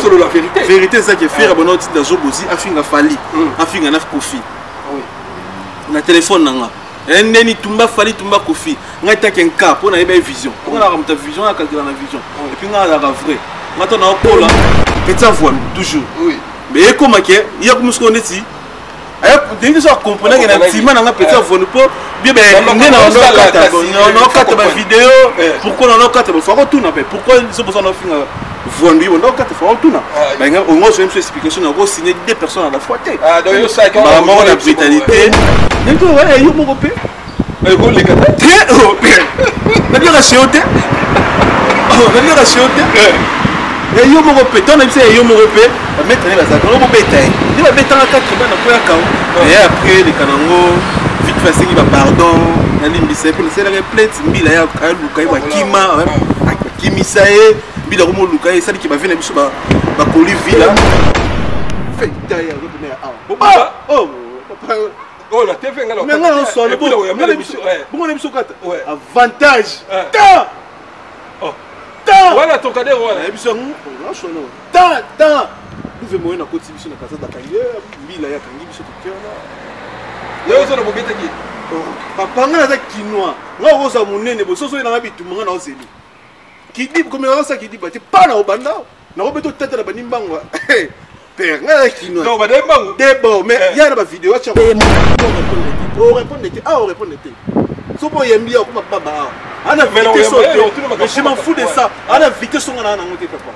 solo la vérité. Vérité ça qui fait abonné au titre de Zobozi afinga Fali, afinga na Kofi. Oui. Na téléphone nanga. Ndeni tumba Fali tumba Kofi. Nga itaki un cas pour na eba vision. Pour na ramta vision na calculer na vision. Et puis nga la vrai. Nga to na okola petit voix toujours. Oui. Mais comment que il y a comme ce qu'on dit. Dès que ça comprendre que na tima na petit voix pour bien ben on a quatre vidéo pourquoi on a quatre faut tout na pourquoi ils ont besoin de faire vendu on a quatre faut tout na ben on a une explication on a signé deux personnes à la fois ah donc ça quand maman la brutalité donc ouais yo mon père mais go les gars na bien racheté na bien racheté et yo mon père ton ami c'est yo mon père mettre les bazar on peut péter il va mettre en quatre ben na quoi quand et après les kanango vite fait il va pardon nalimbisa pour c'est la plainte mbila ya luka ya kima akimisae mbila ko luka ya sali ki ba vena biso ba koli vila fait taille revenir ah oh papa oh la TV ngalo mais ngalo so le bon bon on biso kata avantage ta oh ta voilà ton cadet voilà biso on sono ta nous veut moyen na koti biso na kasa da kangi mbila ya kangi biso tukena yo zo na bobeta ki papa nga naza kinois nga okosa monene bososo nanga bitumanga na ozeli kidi komela sa kidi bati pa na obanda na obeto tata na bani mbango père nga naza kinois non ba de mbango debo mais ya na ba vidéo acha o répondre te so po yembi ya kuma baba ana vite so mais je m'en fous de ça ana vite so nga na ngote papa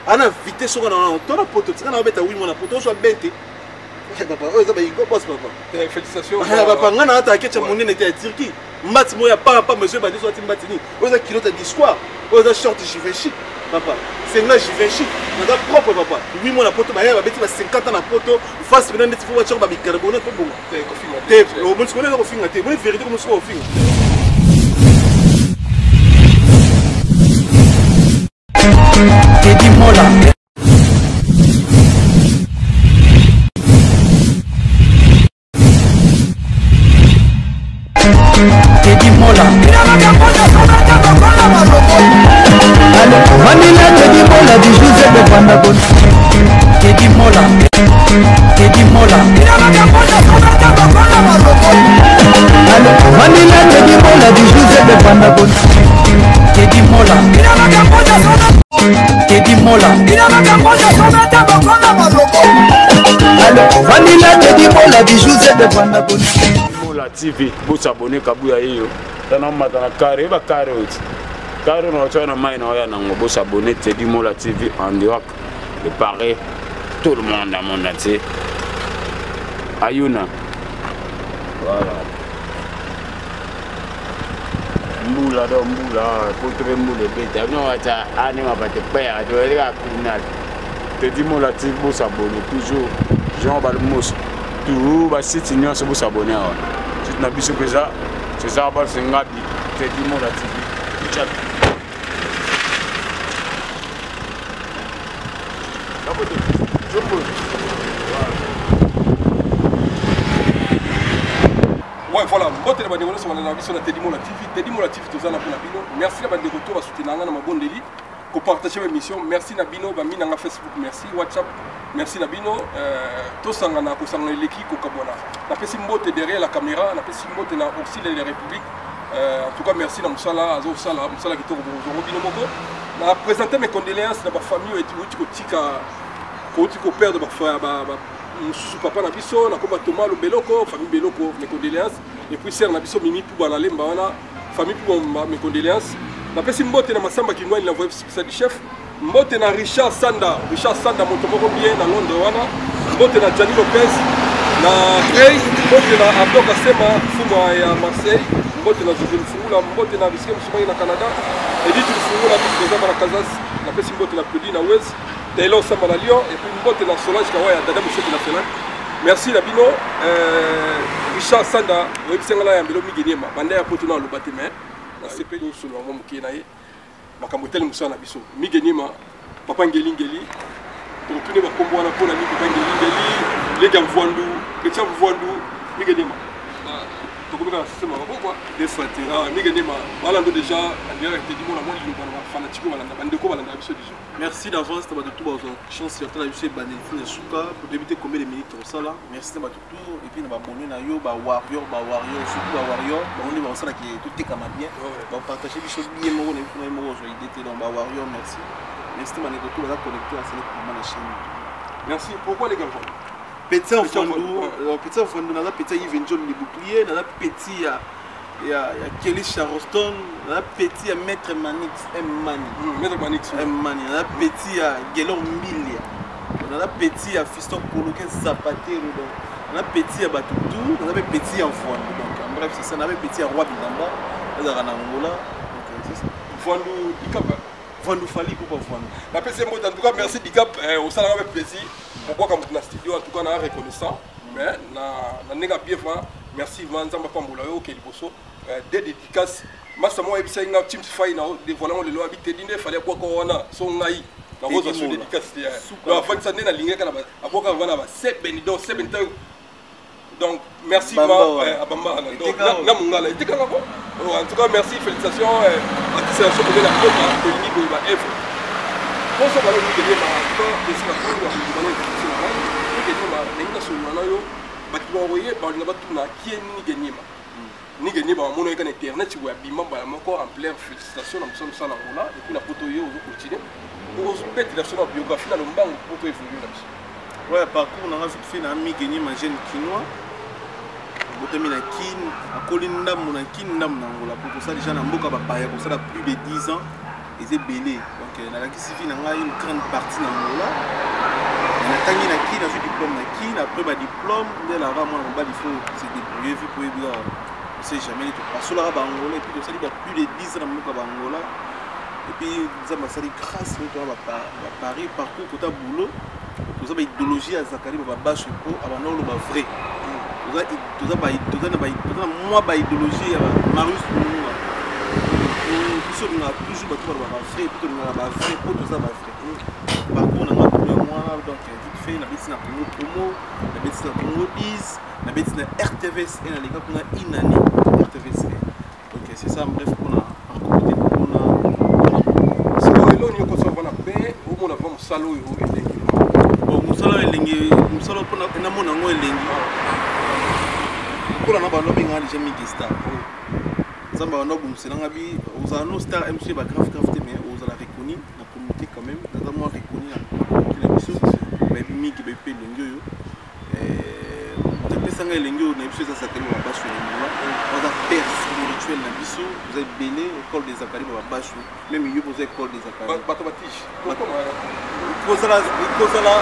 ana vite so nga na to na poto tsana obeta wi mona poto so bete papa oh ça va il boss papa félicitations papa ngana ata kecha monene te Turquie mbati moya pas monsieur ba diso mbati ni oza kilote d'histoire oza short chic papa c'est là chic na propre papa oui mon poto ba ya ba beti ba 50 ans na poto face bena ndeti fo wa ba bicarbonate po bongo te o bon skone ko finga te bon vérité comme so finga Teddy Mola Teddy Mola Vanilla Teddy Mola du José de Pandagon Teddy Mola Vanilla Teddy Mola du José de Pandagon Teddy Mola Vanilla Teddy Mola du José de Pandagon la TV, vous abonnez Kabuya yo. Tana matana carré ba carré oti. Carré no tana mai na ya nango vous abonnez Teddy Mola TV en direct de Paris. Tout le monde a mon ati. Ayuna. Voilà. Mbula do mbula, pour trouver mbula bête. Non ata ani ma bate père, tu vas kuna. Teddy Mola TV vous abonnez toujours. Jean Balmos. Tout va site union se vous abonner. C'est na biso pesa, c'est ça ba sengabi, Teddy Mola TV. Chat. Ouais voilà, mbote na bande ngolo sona na biso na Teddy Mola TV. Teddy Mola TV tozana pour na bino. Merci na bande retour à soutenir na mabondeli. Ko partager l'émission. Merci na bino ba mina na Facebook, merci WhatsApp. Merci Nabino, tous les gens qui sont l'équipe au Kabona. La Pessimbote derrière la caméra, la Pessimbote na aussi les Républiques. En tout cas, merci à Moussala, Moussala qui est au Robino Moko. Je vais présenter mes condoléances à ma famille et au père de ma papa Nabiso, na comme Thomas le Beloko, famille Beloko, mes condoléances. Et puis Sœur Nabiso Mimi pour la Lemba, famille pour mes condoléances. La Pessimbote na Massamba qui nous a envoyé ça du chef. Mbote na Richard Sanda moto moko bien na Londres wana. Mbote na Gianni Lopez na Grey, mbote na Abdo Kasema fuma ya Marseille, mbote na Zubin Fungula, mbote na Biskem Soumai na Canada. Edith Fungula biso za na Kazas, na pesi mbote na Claudine na Wes, Taylor Samba na Lyon et puis mbote na Solange Kawaya dada monsieur national. Merci Labino, Richard Sanda, websengala ya mbelo migenema, banda ya poto na lobateme. Na CP nous sur le moment qui naie. Makamotel musana biso migenima papa ngeli donc tous les bakombo wana pona ni papa ngeli les gars voandu les chambres voandu migenima beaucoup de système quoi des fatigues voilà déjà fanatique merci d'avance de tout chance de souka pour débuter combien de minutes au sala merci de tout et puis on va bonner na yo ba warrior surtout ba warrior on est ça qui tout est comme bien on partager des choses bien mo idée donc ba warrior merci de tout la connecter à la chaîne merci pourquoi les gars petit en fond dans la petit Yves John les boucliers dans la petit il y a Kelly Charleston, il y a petit à Maître Manix, Maître Manix, il y a petit à Guélon Milia, il y a petit à Fiston Coloquin Zapatero, il y a petit à Batoutou, il y a petit à Fondou. Donc, bref, c'est ça, il y a petit à Roi Bilamba, il y a Angola. Fondou, Dicap. Fondou Fali, pourquoi Fondou? La PC, en tout cas, merci Dicap, au salon avec plaisir. Pourquoi, comme dans le studio, en tout cas, on a reconnaissant. Mais, on a bien fait. Merci, Vanzamba Pamboulayo, qui est le des dédicaces. Moi, je suis un team fight. Des volants, le loi habité dîner, fallait quoi qu'on a son naïf. La rose a su dédicace. La fin de l'année, la ligne, à quoi qu'on a, c'est Benidon, c'est Benidon. Donc, merci, Bamba. En tout cas, merci, félicitations. C'est la chose de la côte, que l'unique va être. Pour ça, on va nous donner ni gagné par mon internet tu vois bimba encore en pleine félicitation dans son salon là et puis la photo yo continue pour peut-être la son biographie dans le banc pour évoluer là-dessus. Ouais, parcours on a fait na mi gagné ma jeune quinoa botami na kin akolinda mon kin ndam na ngola pour ça déjà na mboka ba paya pour ça plus de 10 ans et c'est belé donc na la kisifi na nga une grande partie na ngola na tangi na kin na diplôme na kin après ba diplôme de la rama on va il faut se débrouiller vu pour bien on sait jamais tout parce que là Angola et puis ça dit plus de 10 ans dans Angola et puis ça m'a sali grâce à Paris parcours côté boulot tout ça idéologie à Zakari ba bache pour avant le vrai tout ça moi ba idéologie à Marius Mouna tout ça on a toujours ba vrai pour on a ba vrai pour tout ça ba vrai parcours on a moi donc vite fait na bêtise na promo na bêtise na promo 10 na bêtise na RTVS et na les gars on a une année RTVS donc c'est ça bref on a parcours on a c'est quoi là on y a quoi na paix ou on a pas musalo yo elengi bon musalo pour na mona ngo elengi pour na ba no binga déjà migista zamba no bumsela ngabi uzano star MC ba graph mais on a reconnu la communauté quand même dans un mois reconnu la mission mais mi qui be pe lengo yo pesanga elengi na biso za sakali ba basho on a perse rituel na biso vous avez belé école des zakari ba basho même yo vous école des zakari bato batiche kozala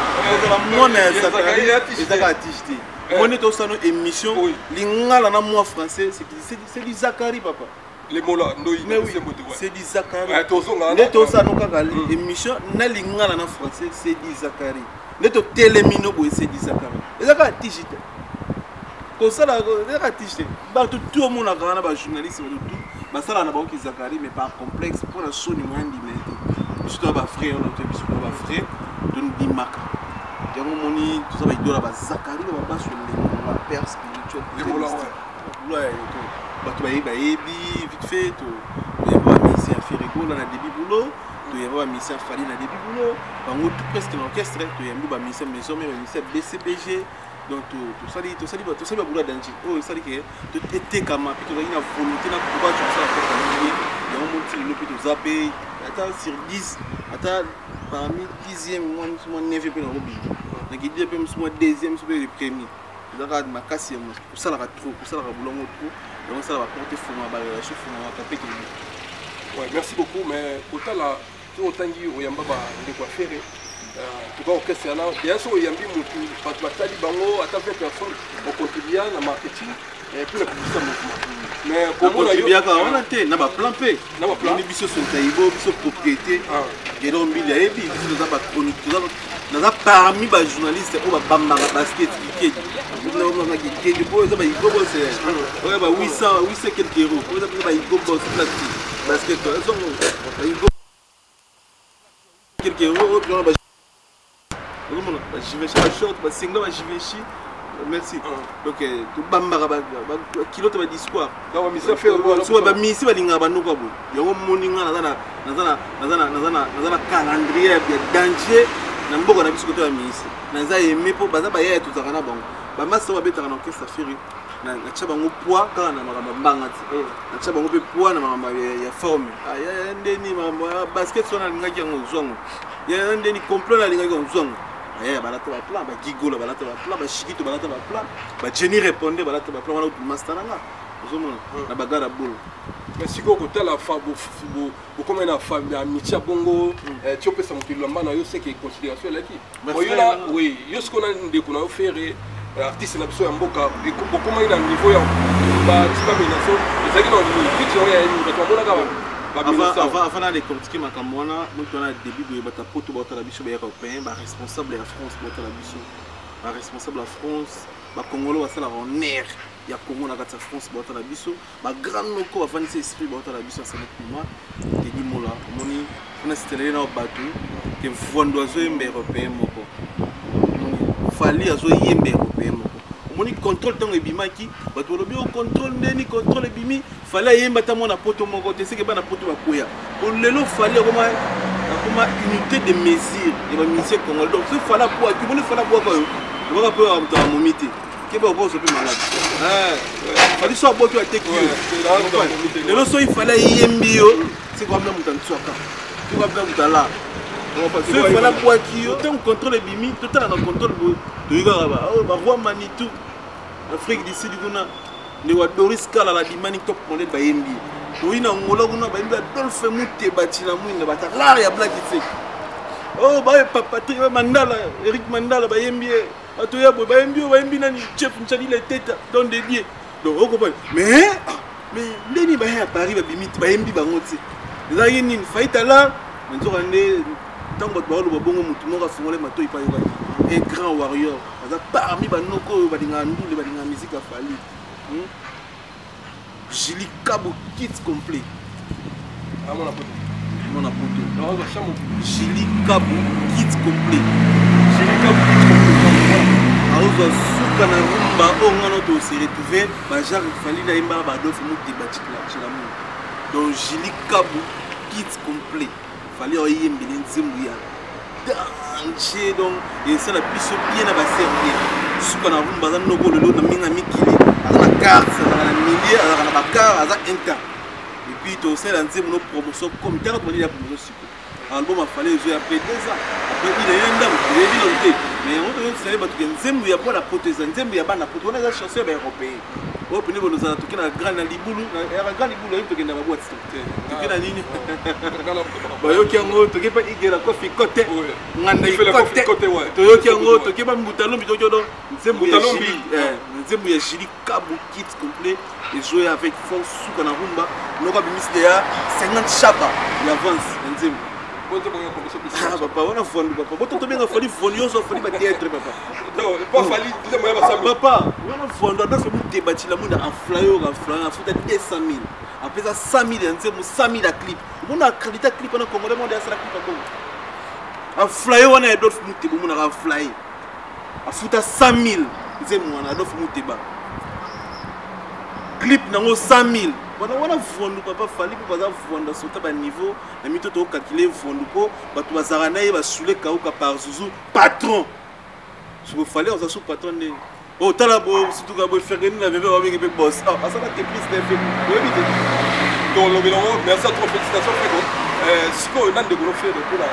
mona zakari ezaka tiche moni to sano émission lingala na moi français c'est du zakari papa les mots là c'est du zakari to sano kaka émission na lingala na français c'est du zakari neto telemino boy c'est du zakari ezaka tiche comme ça là artiste tout le monde a grand ba journaliste tout ba ça là na ba ki Zakari mais pas complexe pour la son moins d'immunité surtout ba frère on a tout surtout ba frère de nous dimaka ya moni tout ça ba idola ba Zakari ba sur le père spirituel les mots là ouais ba to ba vite fait to ya ba mission Firigo là na début boulot to ya ba mission Fali na début boulot ba tout presque l'orchestre to ya ba mission maison mais mission BCBG donc tout ça va bouler danger oh ça dit que tout était comme puis tu as une volonté là pour pas faire ça il y a un monde qui le peut zapper attends sur 10 attends parmi 10e moi 9e pour le hobby donc il dit même moi 2e sur le premier ça va ma casse moi pour ça là trop pour ça là boulot trop donc ça va porter fou ma balle chef ma taper ouais merci beaucoup mais autant là tout autant dit oyamba ba de quoi faire tout cas orchestre là bien sûr il y a mis mon pas batali bango à 20 personnes au contribuer na marketing et puis la publicité mais comment on a bien on a té na ba plan P na ba plan biso son taïbo biso propriété et donc il y a ebi biso za ba chroniqueur na parmi ba journaliste o ba bamba basket qui on a qui du boy za ba igobo c'est ouais ba 800 quelques euros on a ba igobo c'est basket ils ont igobo quelques euros je vais chercher short ba single ba je vais merci. Donc tout bambara kilo to ba discours. Donc mi ça fait so ba mi si ba linga ba nuko bo. Yango moninga na calendrier ya danger na mboko na biso ko to ya mi si. Na za yeme po baza ba ya tout zakana bango. Ba masa ba betaka na orchestre feri. Na tshaba ngo poa kala na makamba mbanga ti. Na tshaba ngo pe poa na makamba ya forme. Ya ndeni makamba basket so na linga ki ngo zongo. Ya ndeni complot na linga ki ngo zongo. Balata ba plan ba gigola balata ba plan ba shikito balata ba plan ba Jenny répondait balata ba plan wana ku master nga ozomona na bagara bolo mais siko ko tala fa bo comme na fa amitié bongo tu peux ça monter lamba na yo c'est que considération là qui oyona oui yo ce qu'on a ndeko na faire artiste na biso ya mboka comment il a niveau ya ba tika menaso ezaki na picture ya ni bato mona ka avant de critiquer ma camona, nous avons un début de la poto de la biche européen, responsable de la France, responsable de la France, les Congolais sont en air, il y a Congo dans la France, la biche, les grands locaux avant de esprit de la biche, c'est le moment, et dit mola, on a installé dans le bateau, que vendoiseau est européen, il fallait azo yembe européen. On contrôle tant et bimaki, bah tu le contrôle neni contrôle bimi, fallait yemba ta mon apoto mon côté, c'est que pas n'apoto ma couilla. Pour le lot fallait comment unité de mesure, et va ministère congolais. Donc ce fallait pour, tu voulais fallait pour quoi? On va pas avoir ta momité. Qui va voir ce peu malade. Fallait soit boire tu as été curieux. Le lot soit il fallait yembio, c'est quoi même dans tsaka. Tu vas bien dans là. Ce fallait pour qui? Autant contrôle bimi, tout à l'heure contrôle de Uganda. Oh, bah roi Manitou. Afrique d'ici du Gona, les Doris Kala la dimani top monnaie bayembi. Oui, na ngolo kuna bayembi Adolphe Mute batila mwinda batala ya black ici. Oh, bah papa Mandala, Eric Mandala bayembi. Atoya bayembi nani chef nchali la tête dans des biais. Donc on comprend. Mais ndeni baya Paris bayembi bangoti. Ezali nini faita là, nzo rande tango ba bongo mutu moko afungole mato ipa yoka. Un grand warrior. Parmi les noko badinga ndule badinga musique a fallu. Jili Kabo kit complet. Ah mon apoto. Mon apoto. Non, on chamo. Jili Kabo kit complet. Jili Kabo kit complet. Aozo suka na rumba ongano to se retrouver ba jar fali na imba ba do fumu de batikla chilamu. Donc Jili Kabo kit complet. Fali oyembi nzimbu ya. Danger donc et ça la puisse bien à servir ce qu'on a rumba dans nos bolos na minga mikili à la carte à la millier à la bakar à la inca et puis tout ça dans nos promotions comme tant qu'on dit la promotion album a fallu jouer après 2 ans après il est un dame il est dit mais on doit savoir parce que nzembu ya pour la protéger nzembu ya bana pour on a chanson européen au pini nous allons toquer na grand na libulu na grand libulu il toquer na ba boîte toquer na nini ba yo kiango toquer pas igera coffee côté nganda côté to yo kiango toquer pas mutalombi to do nzembu ya Jili Kabo kit complet et jouer avec force sous na rumba noka bimisde ya 50 chapa il avance nzembu papa on a fondu papa boto to benga fali fonio so fali ba théâtre papa non pas fali papa on a fondu dans ce débat la monde en flyer a foutu 200 000 après ça 100 000 nzembu 100 000 à clip on a qualité clip on a congolais monde à ça clip à Congo en flyer on a d'autres muté on a flyer a foutu 100 000 nzembu on a d'autres muté ba clip nango 100 000 on a vendu papa fali pour pas vendre sur ta niveau na mito to calculer vendu ko bato bazarana ba soule kauka par Zuzu patron je me fallait on sous patron ne oh tala bo surtout ka bo faire na bébé wa bébé boss ah ça va te plus d'effet oui vite donc le bilan merci à toi félicitations frère siko on a de gros faire de là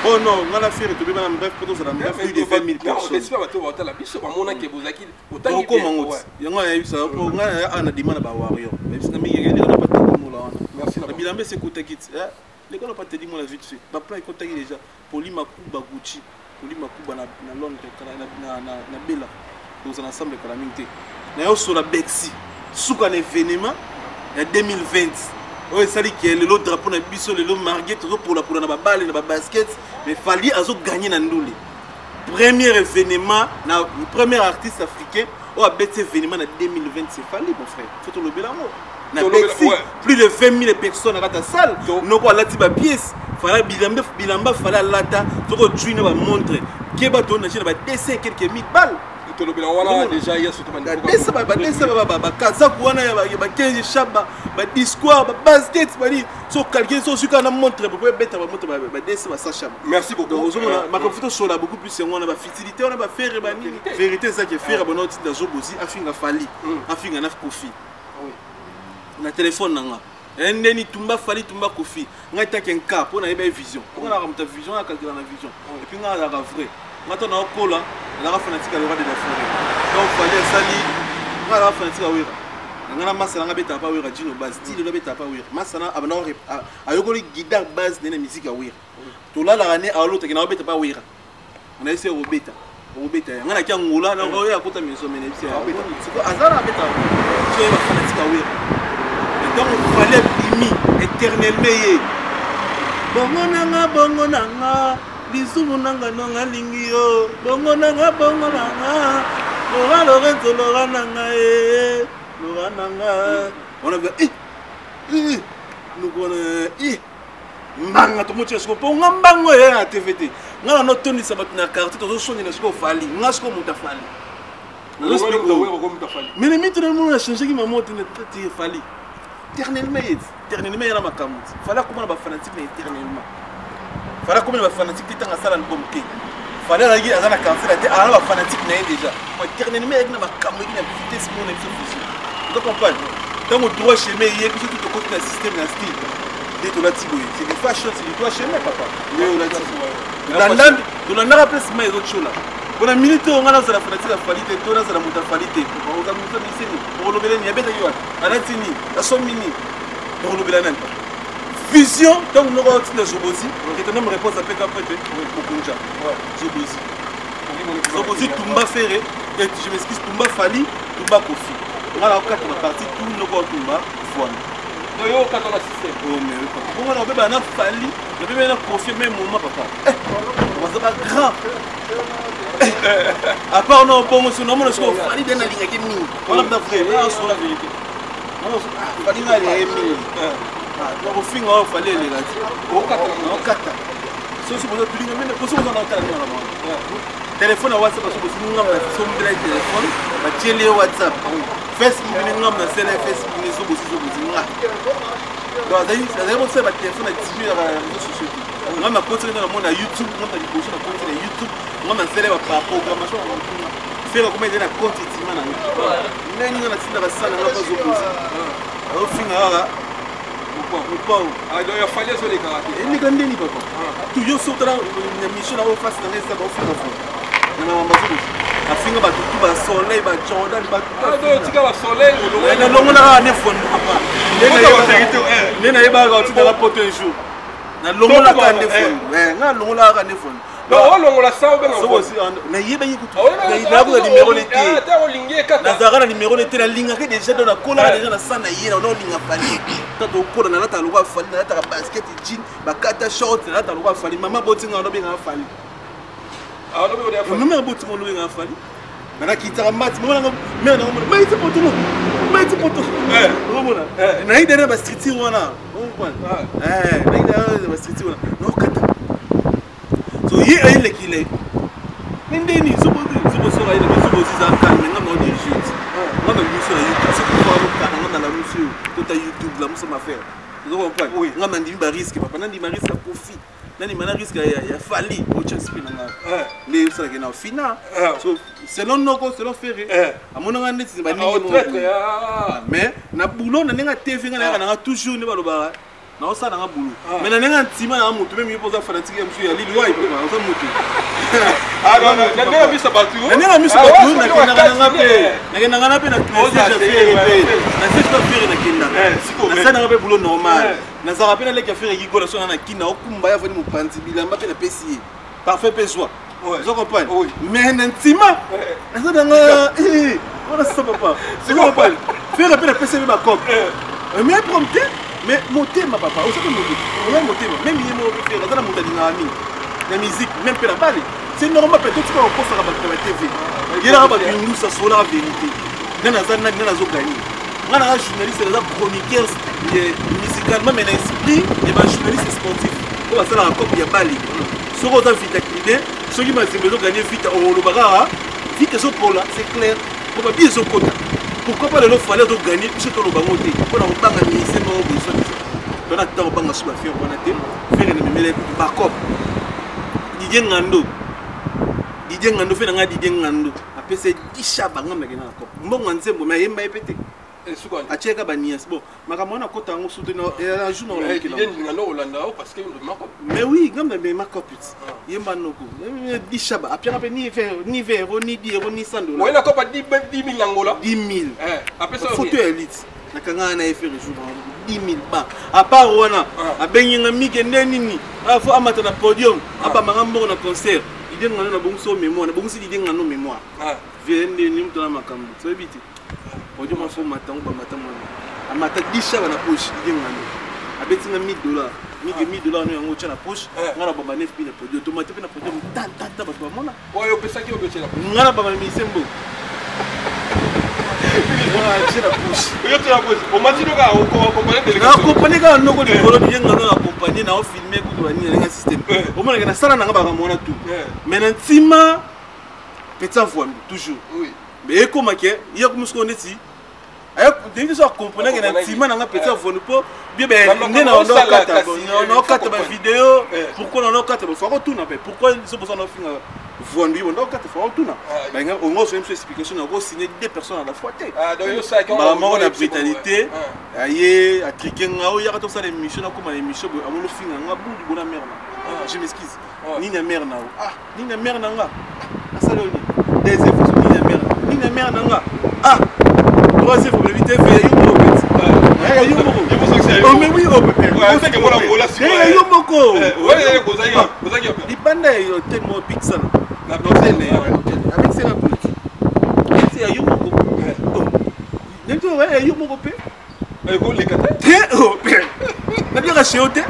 oh non on a fait tout bien bref pour ça bref plus de 20 000 personnes j'espère que tu vas te la biche ba mona ke bozaki autant comment yango ya ça pour nga ana demande ba warrior même si na mi ngene na pas tout là merci la bilambe c'est côté kit les gars n'ont pas te dit moi la vite fait ba plan est contacté déjà Poli Makuba Gucci Poli Makuba na Londres na Bella dans un ensemble de calamité na yo sur la Bexi souka un événement en 2020 oh ça dit que le lot drapeau na biso le lot marqué toujours pour la na balle na basket mais fallait azo gagner na nduli premier événement na premier artiste africain oh a bête événement en 2020 c'est fallait mon frère faut te le belamo na Bexi plus de 20 000 personnes dans la salle non quoi lati ba pièce fallait bilamba fallait lata to ko tuine ba montre ke ba to na chine ba dessin quelques mille balles tolobela wana déjà hier surtout badesa bakazaku wana ya bakenzi shaba badiscoire babasket bali so calquer so suka na montre pour beta bamoto badesa basashaba. Merci beaucoup. Ozomona makofuto sola beaucoup plus ngwana ba futilité on a ba faire bani vérité ça qui faire bon autre dans Zobozi afinga fali afinga na kofi na téléphone nanga ndeni tumba fali tumba kofi ngai taken ka pour na yeba vision pour na ramta vision na calculer na vision et puis nga la vrai ngata na okola na fanatique le roi de la forêt donc fallait sali nga fanatique awira ngana masala nga beta pa wira jino base style le beta pa wira masala abana ayokoli guitare base na musique awira to la la ne alo te na beta pa wira on a essayé robeta ngana kia ngula na oya kota miso mena bisi robeta siko azara beta so ba fanatique awira donc il fallait bimi éternellement bongo nanga lisumu nanga nonga lingi yo bongo nanga Laura Lorenzo Laura nanga Laura nanga on a vu nous connaît mbanga to motia sko po ngambango ya TVT ngala no toni sabat na carte to soni na sko fali ngasko muta fali mais les mythes dans le monde a changé qui m'a monté ne fali éternellement yana makamut fala comment ba fanatique éternellement fala comment ba fanatique tanga sala nkomte fala la gi azana cancer te ana ba fanatique na déjà éternellement yana makamut na vitesse mon exposition donc comprendre tant au droit chemin hier que tout au côté d'un système na style de to la tibo c'est des fashion c'est du droit chemin papa yo la tibo dans la place mais autre chose là on a minute on a la fanatique falité to na la muta falité on a muta miseni on le beleni abeta yo anatini la somini on le belani vision donc nous avons dit Zobozi et tu me réponse à PKP pour Kunja Zobozi Tumba Ferré et je m'excuse Tumba Fali Tumba Kofi on a quatre parties tout nous avons Tumba Fouane donc yo quatre la système oh mais papa on a bébé na Fali le bébé na Kofi même moment papa on va pas grand à part non bon monsieur non mon score Fali dans la ligne qui mine on a pas vrai là sur la vérité non Fali na ligne mine au fin on fallait les gars au kata so so bozo tulinga mene ko so bozo na tala na mama téléphone WhatsApp so bozo ngam na so mbele téléphone ba tele WhatsApp Facebook ni ngam na sele Facebook ni so bozo nga do azai mo se ba téléphone a tibu ya réseaux sociaux ngam na pote na mona YouTube ngam na liboso na compte na YouTube ngam na sele ba programmation faire comme il y a un compte itimana nani ngana tinda ba sana ngapa zo bozo au fin ara ah donc il fallait sur les karaté et ni gandeni papa tu yo sotra na mission na face na nesa ba ofina fo na mama zo afinga ba tutu ba soleil ba Jordan ba ah donc tika ba soleil na longo na ne fo papa ne na yeba ga tu de la pote un jour na longo na ka ne fo na longo la ka ne fo non on la ça ben on na yeba yi kutu na ko numéro le té na zara na numéro le té la linga ke déjà dans la cola déjà na sana yena on linga fali tato kola na ta lokwa fali na ta basket jean ba kata short na ta lokwa fali mama botinga no benga fali ah no be no me botinga no benga fali na kitara mat mona me na mona mai ti poto mona na ida na ba street wana on kwa na ida ba street wana no kata so ye ayile kile ndeni zubozo ra ile zubozo za kalme ngama odi shoot ngama mission na YouTube c'est pour voir kana ngama la mission tota YouTube la musa mafere vous comprenez ngama ndi ba risque papa ndi ma risque profit nani mana risque ya fali o chance pina nga les ça que na fina so selon noko selon ferré amona ngande ti ba ningi mais na boulot na nga TV nga na toujours ne ba lo ba na osa na bulu mais na nga ntima na mutu même yopoza fanatique ya msu ya lili wa ipo ba osa mutu ah non na nga misa batu na nga misa batu na kena nga pe na déjà fait na c'est pas faire na kenda na ça na pe boulot normal na ça rappelle les café rigola so na kina okumba ya vani mupanzi bilamba pe na pesi parfait peswa vous comprenez mais na ntima na ça nga on ça papa c'est comprenez faire pe na pesi ba cop mais prompter mais motema papa aussi que motema même il mo faire dans la montagne na musique même pe la balle c'est normal peut-être tu vas au poste à la TV il y a pas de nous ça sur la vérité nana zo gagner ngana journaliste les chroniqueurs musicalement mais esprit et ba journaliste sportif ko ba sala comme ya balle so ko ta vite activé so qui m'a dit besoin gagner vite au lobara vu que là, c'est clair. Pour pas bien côté. Pourquoi pas le fallait de gagner puisque le banc côté. Pour on pas gagner c'est bon besoin. On a tant banc sur la faire on a tel faire le mêler backup. Didier Ngando fait nga Didier Ngando. Après c'est 10 chabanga mais na ko. Mbongo nzembo mais yemba epete. A cheka banias bon makamona kota ngo soutenir un jour dans le parce que mais oui comme mais marco put yemba noko 10 chaba après ni vert ni 100 $. Ouais la copa 10 000 Angola 10 000 après ça photo élite nakanga na effet le jour 10 000 ba à part wana a benyenga mike neni faut amata na podium aba makambo na concert idée ngana na bonso mémoire na bonso idée ngana mémoire vende ni mtona makambo so bité podium faut matango ba matango amata 10 chaba na poche idée ngana abetinga $1,000 $1,000 no yango tcha na poche ngana baba 9 000 na podium tomate pe na podium tanta ba to mona oyo pesa ki obetela ngana baba misembo accompagné quand on a accompagné na filmé ko système au moins na sala nanga ba mona tout mais ntima petit voix toujours oui mais comment que il y a comme ce qu'on est ici ayo dès ça comprendre que na ntima nanga petit voix pour bien ben on a quatre vidéo pourquoi on a quatre faut retourner pourquoi ils sont besoin de faire vendu on a quatre fois retourner ben on a une explication on a signé 2 personnes à la fois donc ça maman on a brutalité aye a triquer ngao ya ka to ça l'émission comme l'émission a mon fin nga boudi bona mère je m'excuse ni na mère na ni na mère nanga ça le des efforts ni na mère nanga troisième probabilité fait yo oh mais oui c'est que moi la mola si yo moko ouais kozaki di banda yo tellement big sana na hôtel avec c'est la politique c'est yo moko donc ouais yo moko pe go les kata oh na bien chez hôtel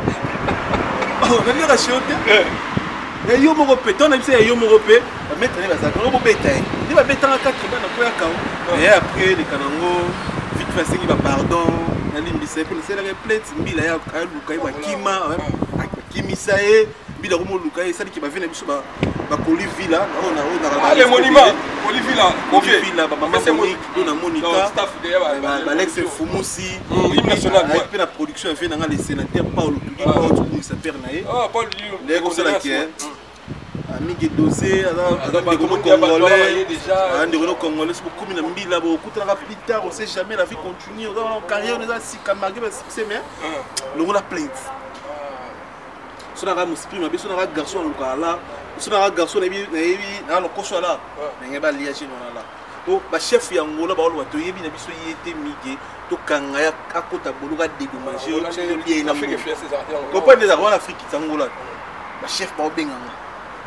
na bien chez hôtel et yo moko pe ton c'est yo moko pe mettre les bazaka on peut bêter il va bêter en 4 bana ko ya kawo et après les kanango vite fait c'est pardon nalimbisa pe c'est la plainte mbila ya luka ya kima akimisae bila ko luka ya sali ki ba vena biso ba koli villa on a les monuments koli villa ba maman Monique dona Monica staff de ba Alex Fumusi national avec la production vient dans les sénateurs Paul Tuli sa père naé Paul les comme ça là qui est Amigi dosé alors des Congolais déjà des Congolais pour comme une mbila beaucoup de plus tard on sait jamais la vie continue on carrière on est assis camargue c'est mais le la plainte sonara muspima biso na garçon lokala sonara garçon na lokoso là mais ba liager on là to ba chef ya ngola ba lo to yebi na biso yete mige to kanga ya akota boluka dédommager to lié na Afrique comprendre les arabes Afrique tangola ba chef ba obenganga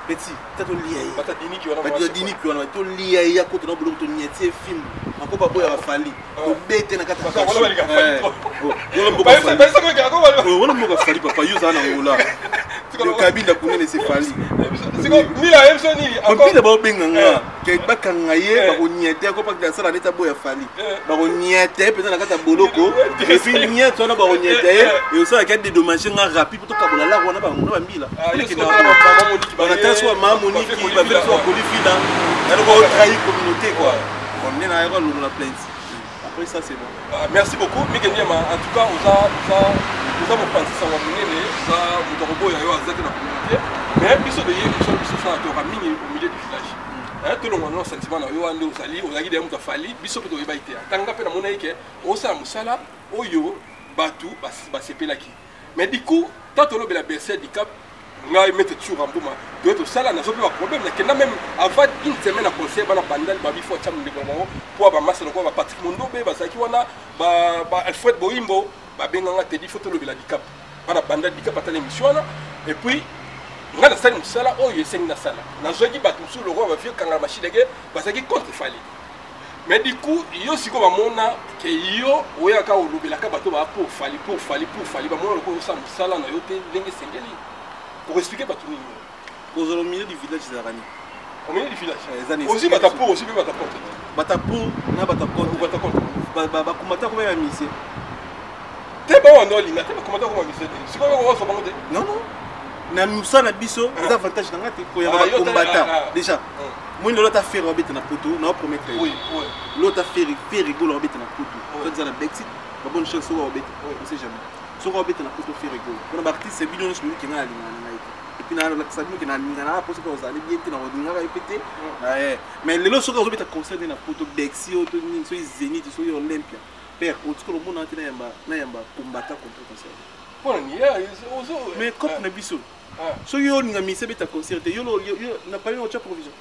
petit tato lié bata dini ki wana ba dini ki wana to lié ya kota na boluka to nieti film akoba boya ba fali to bete na kata wala bali ka fali wala mo ka fali papa yo za na ngola le cabine kunene se fali siko mila emso ni encore ba obenganga ke bakanga ye ba ko niete ko pa sala neta boya fali ba ko niete pe na kata boloko et puis niete on ba ko niete et aussi avec des dommages rapide pour to kabola la wana ba ngona ba mbila on attend soit maman Monique qui va faire soit Colifina elle va trahir communauté quoi on est na la plainte après ça c'est bon merci beaucoup Mikenyema en tout cas oza mo penser ça wa munene ça mutokobo ya yo azaki na communauté mais biso de ye biso ça to ramingi au milieu du village tout le monde a sentiment na yo ande ozali de muto fali biso pe to yeba ite tanga pe na mona yeke osa musala oyo batu basepelaki mais du coup tant to lobela bercer du cap ngai mettre toujours en bouma doit to sala na zo pe ba problème na kenda même avant une semaine à conseil bana bandal ba bifo cham de bongo pour ba massa ko ba Patrick Mondobe ba saki wana ba Alfred Boimbo ba benganga te di photo lobela di cap bana bandal di cap atale mission et puis nga na sala musala oyo esengi na sala na zo ki ba tout le roi va faire kanga machine de ba saki contre fali mais du coup yo siko ba mona ke yo oya ka olobela ka bato ba pour fali ba mona ko sa musala na yo te ndenge sengeli pour expliquer pas tout le monde. Au milieu du village de Zarani. Au milieu du village. Aussi Batapo, aussi Batapo. Batapo, na Batapo, Batapo. Bakumata comme un ministère. T'es bon en Olinga, t'es comment comme un ministère. C'est quoi on va se demander? Non non. na musala biso eza avantage na ngati ko ya combattant déjà moi l'autre affaire obite na poto na promettre oui l'autre affaire fait rigolo obite na poto quand ça na Brexit ba bonne chance sur obite on sait jamais sur obite na poto fait rigolo on a artiste c'est bidon je me qui na alingana na et puis na la sabino qui na alingana pour ça qu'on ça bien na odinga répéter mais le loso ko obite concert na poto Brexit auto ni so Zénith so Olympia père au tout le monde na yamba combattant contre concert pour ni mais comme na biso so yo nga mise beta concert yo na pas une autre provision.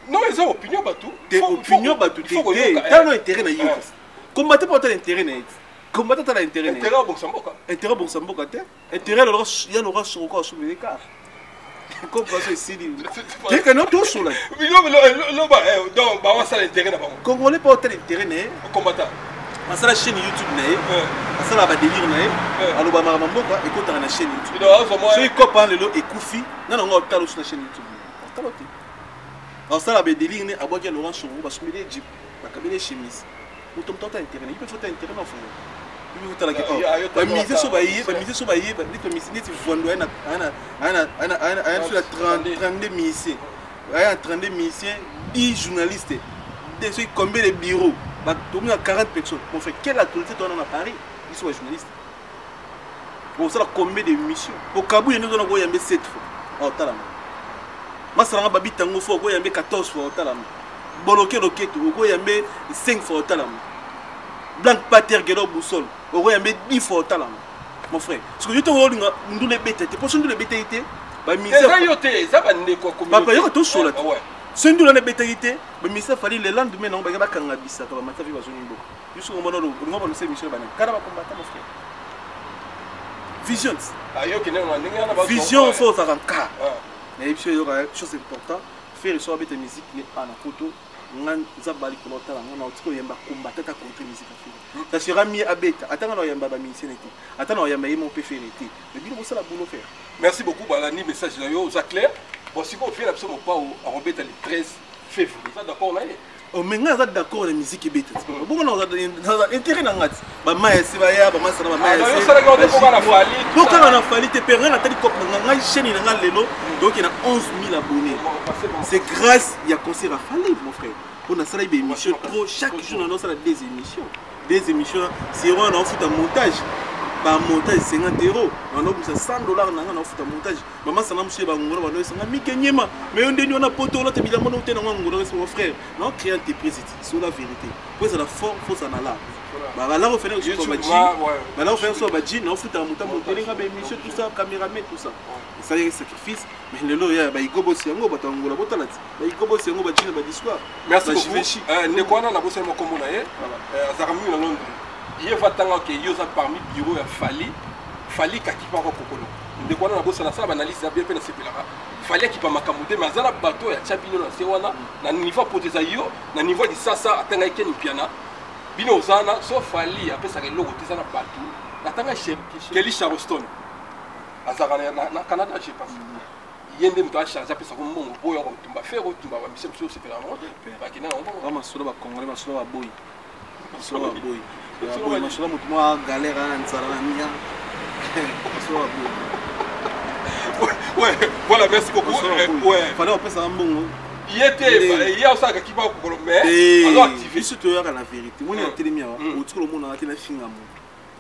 Non, ils ont opinion batou. Des opinions batou. T'as un intérêt na yo. Combattre pour ton intérêt na. Combattre t'as l'intérêt. Intérêt au Bongsamboka. Intérêt au Bongsamboka te. Intérêt alors il y a aura sur encore sur les cas. Comme ça ici dit. T'es que non tout sur là. Mais non bah donc bah on ça l'intérêt là-bas. Congolais pas ton intérêt na. Combattant. On ça la chaîne YouTube na. On ça la ba délire na. Alors ba Mboka écoute na chaîne YouTube. So il copain le lo ekufi. Non non on talo sur la chaîne YouTube. On talo. Alors ça la délire né aboki à Laurent Chongo parce que les jeep la cabine chemise ou tom tom intérêt il peut faire intérêt non frère il peut faire la guerre ba mise so ba yé ba dit mise net vondo ana sur la 32 musiciens a 32 musiciens 10 journalistes des ceux combien de bureaux ba tourner à 40 personnes mon frère quelle actualité toi dans Paris ils sont journalistes bon ça la combien de missions au Kabou il nous on a goyé 7 fois oh tala masanga babi tango fo ko yambe 14 fois otalama boloké loketo ko yambe 5 fois otalama blanc pater gelo boussole ko yambe 10 fois otalama mon frère parce que yoto wolinga ndule bete te pour ndule bete ite ba mise ça yote ça ba ndeko ko papa yo to sola ouais ce ndule na bete ite ba mise fali le lendemain non ba kanga bisa ka ba matavi ba zoni mboko yusu ko mono ngo ba no se Michel Bana kana ba combattant mon frère visions ayo kene ndinga na ba vision faut ça ranka. Mais il y a chose importante faire une soirée de musique en photo ngan zabali ko lotala ngana otiko yamba combattre ta contre musique affaire ça sera mis à bête attends na yamba ba musicien était attends na yamba yemo pe faire était mais bien ça la boulot faire. Merci beaucoup balani message na yo ça clair bon si on fait absolument pas à Robert le 13 février ça d'accord là oh mais nga d'accord la musique est bête bon on a intérêt na ngati ba maese ba ya ba masana ba maese yo sala ko na fali to kana na fali te perdre na tali kop nga chaîne na lelo donc il y a 11 000 abonnés c'est grâce il y a concert à Fali mon frère on a ça des émissions trop chaque jour on a ça des émissions c'est on a fait un montage par montage 50 €. On a mis $100 dans un montage. Maman, ça n'a pas changé. On a mis Kenyema. Mais on dit on a poté, on a mis la monnaie dans mon frère. Non, créer des présidents. C'est la vérité. Pour ça, la force, faut s'en aller. Bah là, on fait un jeu sur Badji. Bah là, on fait un sur Badji. On fait un montage, émission, tout ça, caméraman, tout ça. Ça y est, sacrifice. Mais le lot, il go bosser, on va t'engola, botalat. Il go bosser, on va Badji, on va d'histoire. Merci beaucoup. Nekwana na bosse mo komona ye. Azarami na Londres. Il va t'engager que yosa parmi bureau ya Fali kakipa ko kokolo. Ndekwana na bossa na sala analyse ya bien pe na sepelaka. Fali ki pa makamude mazala bateau ya chabino na sewana na niveau poteza yo na niveau di sasa atanga ikeni piana. Bino ozana so Fali apesa ke logo tezana bateau. Atanga chef Kelly Charleston. Azara na Canada je pense. Yende mto acharge apesa ko mbongo boyo ko tumba fero tumba ba mise mso sepelaka. Ba kina on va masolo ba congolais masolo ba boy. Masolo ba boy. Oui, je suis là, galère ouais, voilà, merci beaucoup. Ouais. Fallait on ça un bon. Il y a ça qui va au mais alors activer ce tueur à la vérité. Moi, il y a télé mia, autour le monde a été finga.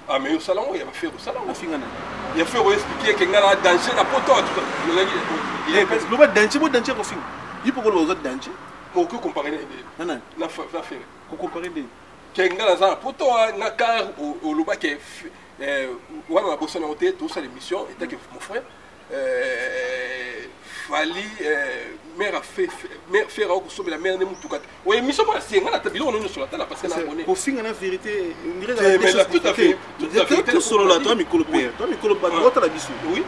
Ah mais au salon, il y a fait au salon. La finga. Il y a fait expliquer que ngana danger na poto tout ça. Il est parce que le danger au film. Il faut que les autres danger. Pour que comparer non non. La faire. Pour comparer des Kenga za poto na car au loba que wana bossa na hotel tout ça l'émission et que mon frère Fali mère a fait faire au sauver la mère ne mutuka oui émission moi c'est ngana tabilo on sur la table parce que na abonné pour finir la vérité on dirait tout à fait tout sur la toi micro père toi micro pas l'autre la bisu oui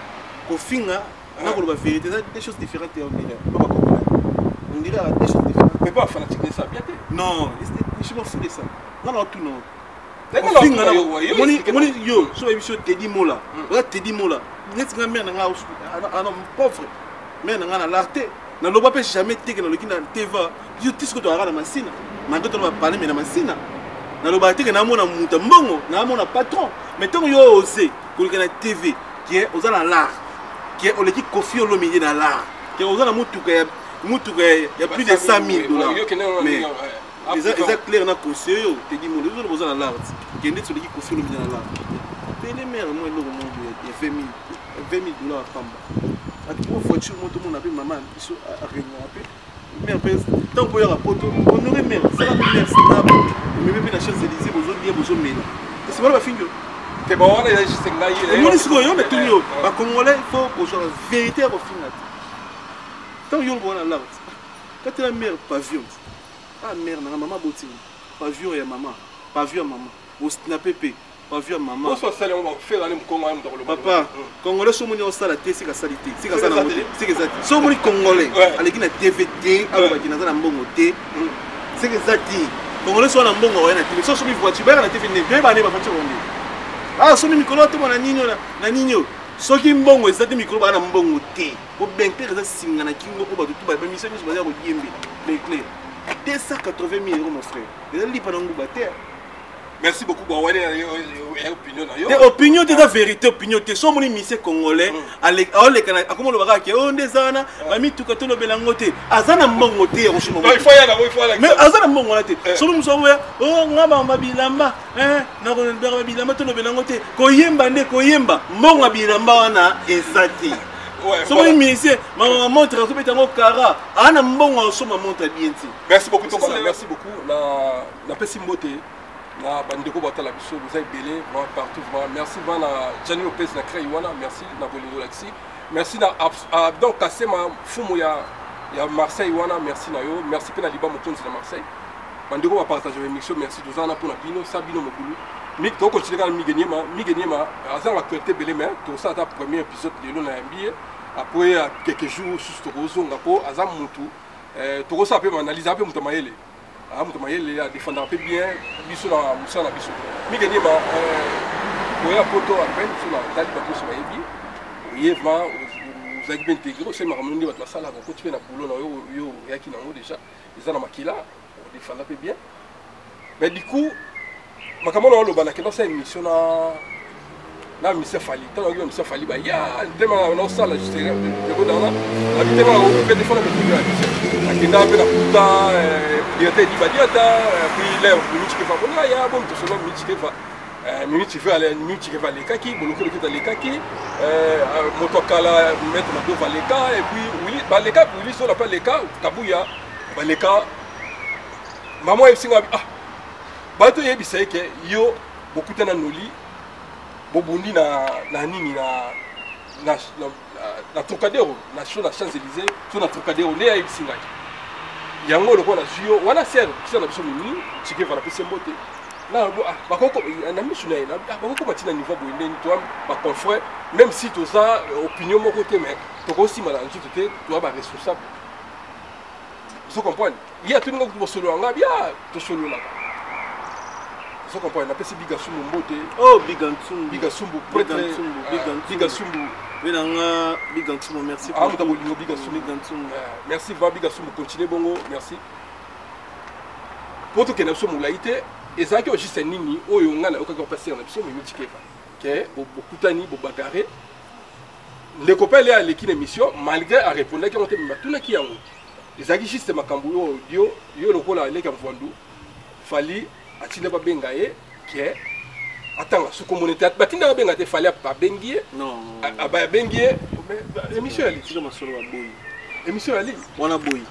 pour finir na ko la vérité des choses différentes on dirait des choses différentes mais pas fanatique ça bien non je m'en fous de ça non non tout non yo so émission Teddy Mola regarde Teddy Mola net nga mère nga un pauvre mère nga na l'arté na loba pe jamais teke na lokina teva yo tisiko to ara na masina mango to ba parler mais na masina na loba teke na mona muta mbongo na mona patron mais tant yo osé ko na TV qui est aux ala l'art que on l'équipe Kofi Olomide dans l'art que on a il y a plus de 100 000 $. Mais c'est clair na conseil te dit mon les besoin dans l'art qui est sur l'équipe Kofi Olomide dans l'art les mères moi le monde il y a 20 000 $ pamba ati pour voiture moto mon appelle maman biso a réunion appelle mère tant pour y avoir poto on aurait mère ça la mère c'est là mais même la chance Élysée besoin bien besoin mais c'est pas fini que bon on est juste ngaï et moi c'est yo mais tout yo ba congolais il faut que la vérité au final tant yo bon là quand la mère pavillon ah mère na maman botine pavillon ya maman pavillon maman au snapper pavillon maman bonsoir salut on va faire aller Congo dans le papa congolais so moni au sala té c'est ka salité c'est ka ça na moté c'est que ça so moni congolais aleki na DVD aba ki na za na mbongo té c'est que ça dit congolais so na mbongo wa na TV so mi voiture ba na TV ne bien ba ne ba facho onde ah so mi mikolo to na ninyo na ninyo so ki mbongo ezati mikolo ba na mbongo té ko bente ka za singa na kingo ko ba tout ba mission so ba ya ko yembe les clés 280 000 € mon frère et li pa na nguba té. Merci beaucoup pour avoir une opinion. Opinion de la vérité, opinion de son ministère congolais. Comment le baraque on des ana, mami tout quand on belangote. Azana mongote, il faut y aller, mais azana mongote. Solo musowe, oh ngaba mabilamba, na ko ndaba bilamba to belangote. Koyemba ne koyemba, monga bilamba wana ezati. So mon ministère, ma montre so betango kara, ana mbongo so ma montre bien. Merci beaucoup merci beaucoup na pesimbote. Na bandeko batala biso vous avez belé partout merci na Gianni Lopez na Craywana merci na Bolingo Laxi merci na donc Kasema Fumu ya Marseille wana merci na yo merci pe na Liba Mokonzi na Marseille bandeko ba partager émission merci tozana pour na bino Sabino Mokulu mi to continuer kana migeniema azan actualité belé mais to ça ta premier épisode de l'on a NBA après quelques jours sur Togozo ngapo azam mutu to ça peut analyser peu mutamayele il a défendu un peu bien, biso na musa na biso. Mi gagné ma oya poto à peine sur la tali bateau sur la yebi. Yéva vous avez bien intégré, c'est marrant de votre salle on continue na boulot na yo yaki nango déjà. Ils ont na makila, on défend un peu bien. Mais du coup, makamona lo bana que dans cette émission na mission Fali. Tant que mission Fali ba ya demain na salle juste de go dans là. La vitesse on peut défendre le Akenda pe na kuta diata di badiata puis là minute que va bona ya bon to solo minute que va les kaki boloko le les kaki moto kala mettre na do valeka et puis oui baleka oui so la pas les cas kabuya baleka maman e singa ah bato yebi sai ke yo bokuta na noli bobundi na nini na Trocadéro na Champs-Élysées sur na Trocadéro ne yebi singa yango le na jio wana ser kisa na biso mini chike va la pese mbote na bakoko na misuna na bakoko matina niveau boyende toi ba confrère même si tout ça opinion mon côté mais to aussi mal en tout te toi ba responsable vous comprenez il y a tout le monde qui solo nga bien to solo là vous comprenez na pese bigasumbu mbote oh bigasumbu prêtre bigasumbu Benanga bigasumbu merci pour bigasumbu merci va bigasumbu continuer bongo merci pour tout que nous sommes laïté et ça que juste nini oyo ngana okaka passer na biso minute keva que bokutani bobagaré les copains là l'équipe émission malgré à répondre qui ont été matuna qui yango les aki juste makambu yo lokola les kamvandu fali atina ba bengaye que attends ce communauté batinda ba benga te fali ba bengie non ba bengie émission ali tika masolo ba boy émission ali wana boy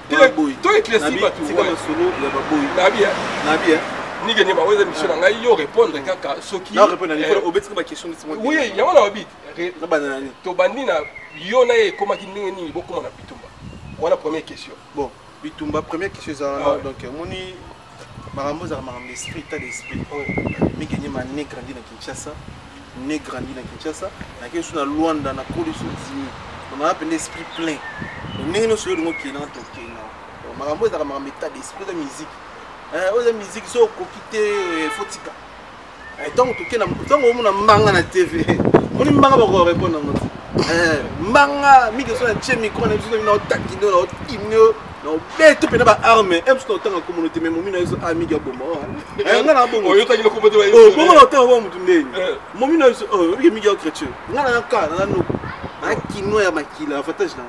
toi éclairci ba tout tika masolo ya ba boy na bien ni gagner ba weza mission nga yo répondre kaka soki na répondre ni ko obeti ba question ni oui ya wana obit na banana ni to bandina yo na e koma ki ndenge ni bokoma na bitumba voilà première question bon bitumba première question ça donc moni marambo za marambo esprit état d'esprit mi gagner ma né grandi na Kinshasa na kesu na Luanda na Koli Sudini on a un esprit plein ndenge no so ngo kina to kina marambo za marambo état d'esprit de musique oza musique so kokite fotika donc to kina donc on na mbanga na TV on mbanga ba ko répondre ngoti mbanga mi ke so na che micro na biso na takino na timno no beto pena ba arme em so tanga communauté mais momi na so ami ga bomba ngana bomba oyo tangina ko boto bomba na tanga bomba mutundeni momi na so mi ga chrétien ngana na ka na no kino ya makila avantage na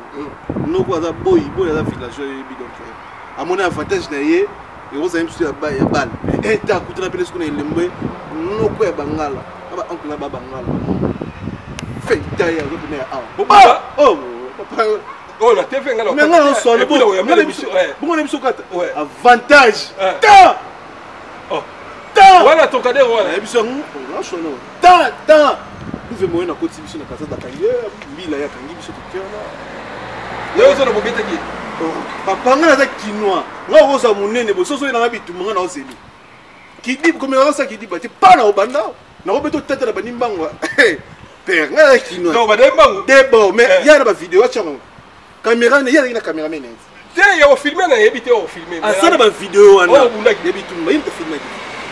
noko aza boy aza villageois yebi donc amoni avantage na ye ekozala misusu ya bale ete akutana pene soki na elembwe noko ya bangala aba oncle na babangala feta ya azopene ya awa oh la TV ngala mais ngala osona bongo na biso kata avantage ta voilà ton cadet voilà biso ngala ta Nous voulons une contribution à la casa Mila ya kangi biso tukena. Leo zo na bobeta ki. Papa nga za kinoa. Nga oza munene bo soso na bitu nga na ozeli. Kidi comme ça kidi bati pa na obanda. Na obeto tata na banimbango. Père nga za kinoa. Non ba dembango. Debo mais ya na ba vidéo acha. Caméra na ya na caméraman. Te ya o filmer na yebite o filmer. Asa na ba vidéo wana. Yebitu ma yimte filmer.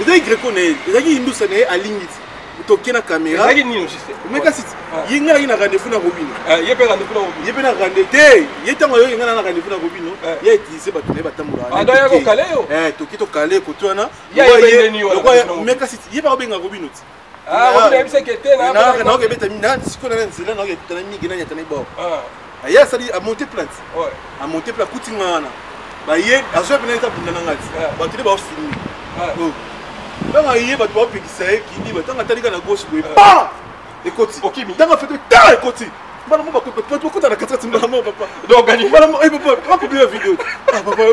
Des greco ne, des indusa ne alingiti. Toki na caméra. Zaki nini juste. Mais kasi yinga ina rendez-vous na Robino. Yepe rendez-vous na Robino. Yepe na rendez-vous te. Yetango yo yinga na rendez-vous na Robino. Ya utiliser ba tune ba tamura. Ah donc ya ko kale yo. Toki to kale ko twana. Ya yepe nini wala. Mais kasi yepe ba benga Robino ti. Ah Robino yebisa kete na. Na ko beta mina sikona na nzela na ko tana mingi na nyata na bo. Ya sali a monter plante. Ouais. A monter plante kutinga na. Ba ye azo pena ta bunda na ngati. Ba tune ba filmer. Dans un yé, tu vas piquer ça qui dit, tant que tu as la gauche, tu pas. Écoute, ok, tant que tu as écoute. Maman, papa, tu as la carte, maman, papa. Donc, gagner. Maman, papa, on peut bien vidéo. Ah, papa,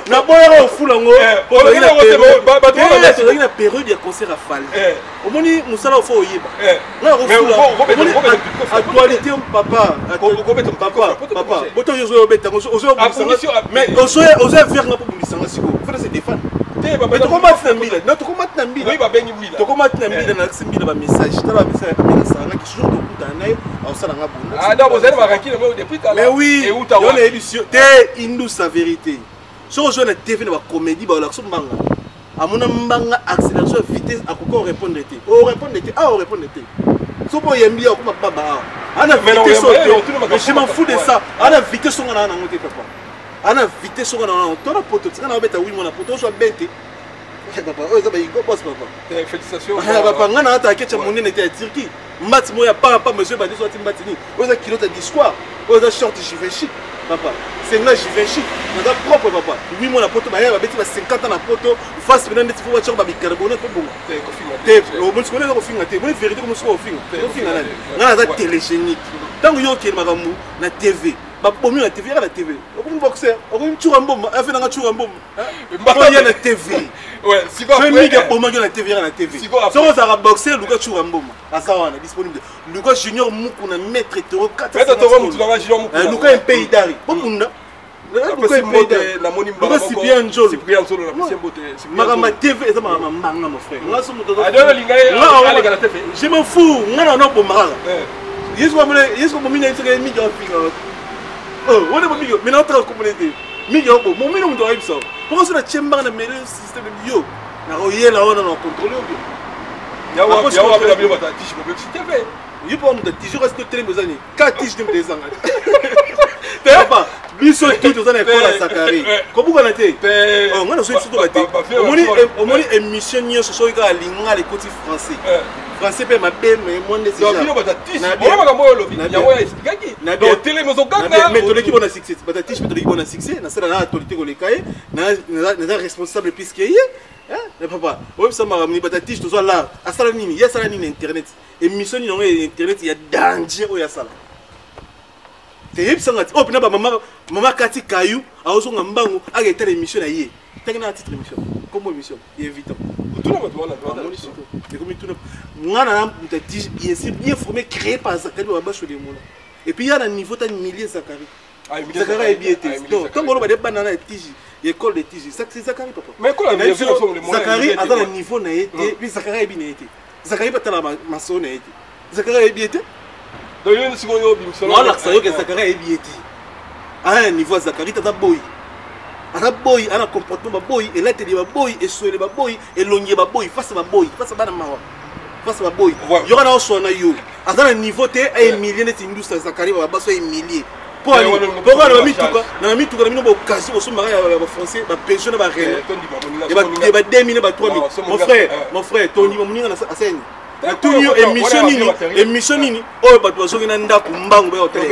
na boya au fou lango. Il y a une période de concert à Fall. Au moins, nous sommes au faux yéba. Là, au fou actualité, papa. Papa. Boto yozo beta, mais ozo faire na pour lisanga siko. Faut se défendre. Mais tu commences à m'embiller. Non, tu commences à m'embiller. Oui, bah ben m'embiller. Tu commences à m'embiller dans l'accès de message. Tu as un message à ça là qui toujours de coup d'année. On s'en a bon. Ah non, vous allez m'arranger le depuis tout à l'heure. Mais oui. Et où t'as une émission. T'es indou sa vérité. Si on joue à la TV, dans la comédie, bah l'action banga. À mon banga accélération vitesse à quoi répondre était. On répond était. Ah on répond était. So pour y mbia comme baba. Ana vitesse sauter. Je m'en fous de ça. Ana vitesse on a monté papa. Ana vitesse on a ton pote. Tu as bête oui mon pote soit bête. Papa, oh ça va y go boss papa. Félicitations. Papa ngana attaquer cha monene était à Turquie. Mat moya pas monsieur ba soit timbatini. Oza kilo ta discours. Oza short je vais chic. Papa, c'est là je vais chic. On a propre papa. Oui mon pote ba ya beti ba 50 ans na poto face maintenant tu faut voiture ba bicarbonate pour bon. T'es au bon connais le finga t'es. Bonne vérité comme ça au finga. Au finga là. Ngana za télégénique. Tant yo ke magamu na TV. Ba bomi na TV la TV. Au boxer, au chura mboma, a fait na chura mboma. Ba ya na TV. Ouais, si quoi. Je me dis pour moi na TV na TV. Si on a boxer Lucas chura mboma. Asa wana disponible. Lucas Junior Muku na maître toro 4. Maître toro Muku na Junior Muku. Lucas un pays d'ari. Bokunda. Lucas Mbote na moni mbala. Lucas Cyprien Njolo. Cyprien Njolo na Cyprien Mbote. Magama TV eza mama manga mon frère. Nga somo toto. Adona lingaye ala kana TV. Je m'en fous, ngana no bomara. Yesko momina iteke mi jo finga. Oh, on est milieu, mais notre communauté. Milieu, mon milieu, on doit y aller. Pourquoi c'est la chambre de mêler le système de bio? Na royer là, on a contrôlé au bio. Ya wa la bio bata tiche pour petit TV. Il faut me dire, je reste télé mes années. 4 tiches de mes années. Papa, biso tout aux années pour la Sakari. Comment vous l'avez? On a reçu tout baté. Au moins émission niyo ce soir il a linga les côtés français. Français peut m'appeler mais moi ne sais pas. Non, bata tiche. On va moi lobi. Ya wa expliquer qui? Na télé mais au ganga. Mais toleki bona succès. Bata tiche mais toleki bona succès. Na sala na autorité ko le kai. Na responsable puisque y est. Papa, oui ça m'a ramené bata tiche tout ça là. À sala nini? Ya sala nini internet. Émission ni internet il y a danger au ya sala. C'est ça ngati. Oh pina ba mama kati kayu aozo ngambango ageta l'émission na yé. Tengena titre émission. Comme émission, il est évident. Tout le monde doit c'est comme tout le monde na mutati bien formé créé par Zakari ba bacho les mona. Et puis il y a un niveau ta milliers Zakari. Zakari est bien été. Donc quand on va des banana et tiji, école de tiji, ça c'est Zakari papa. Mais quoi la vérité sont les moyens. Zakari a dans le niveau na été, puis Zakari est bien été. Zakari pas la maçon na été. Zakari est bien été. Donc il y a une seconde yo bimso. Moi là ça yo que Zakari est bien été. À un niveau Zakari ta boy. Ana boy, ana comportement boy, et là te dit boy, et soele boy, et longier boy, face à boy, face à mawa. Face à boy. Il y aura un son à yo. À un niveau te un millier de industrie Zakari va basso un millier. Pour aller. Pourquoi on a mis tout quoi? On a mis tout quoi? On a mis au cas où on se marie à français, ma pension va rien. Et va 2 minutes, 3 minutes. Mon frère, Tony, mon moni à scène. natunio émission nini oyo bato bazoki na ndako mbangu ba hotel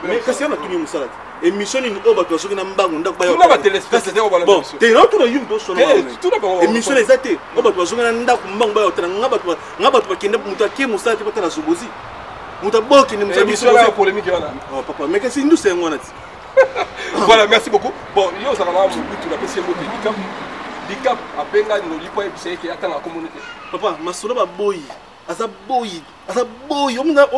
mais kasi na tunio musala émission nini oyo bato bazoki na mbangu ndako ba hotel na ba téléspectateur ba bon te na tuna yum do sona émission les até oyo bato bazoki na ndako mbangu ba hotel nga bato bakende mutu akie musala te patala zobozi mutu boki ni mutu émission la polémique là oh papa mais kasi ndu c'est ngwana ti voilà merci beaucoup bon yo ça va mu bitu la pesi mbote dicap apenga ngoli po ebise ke atanga communauté papa masolo ba boyi asa boyi omunga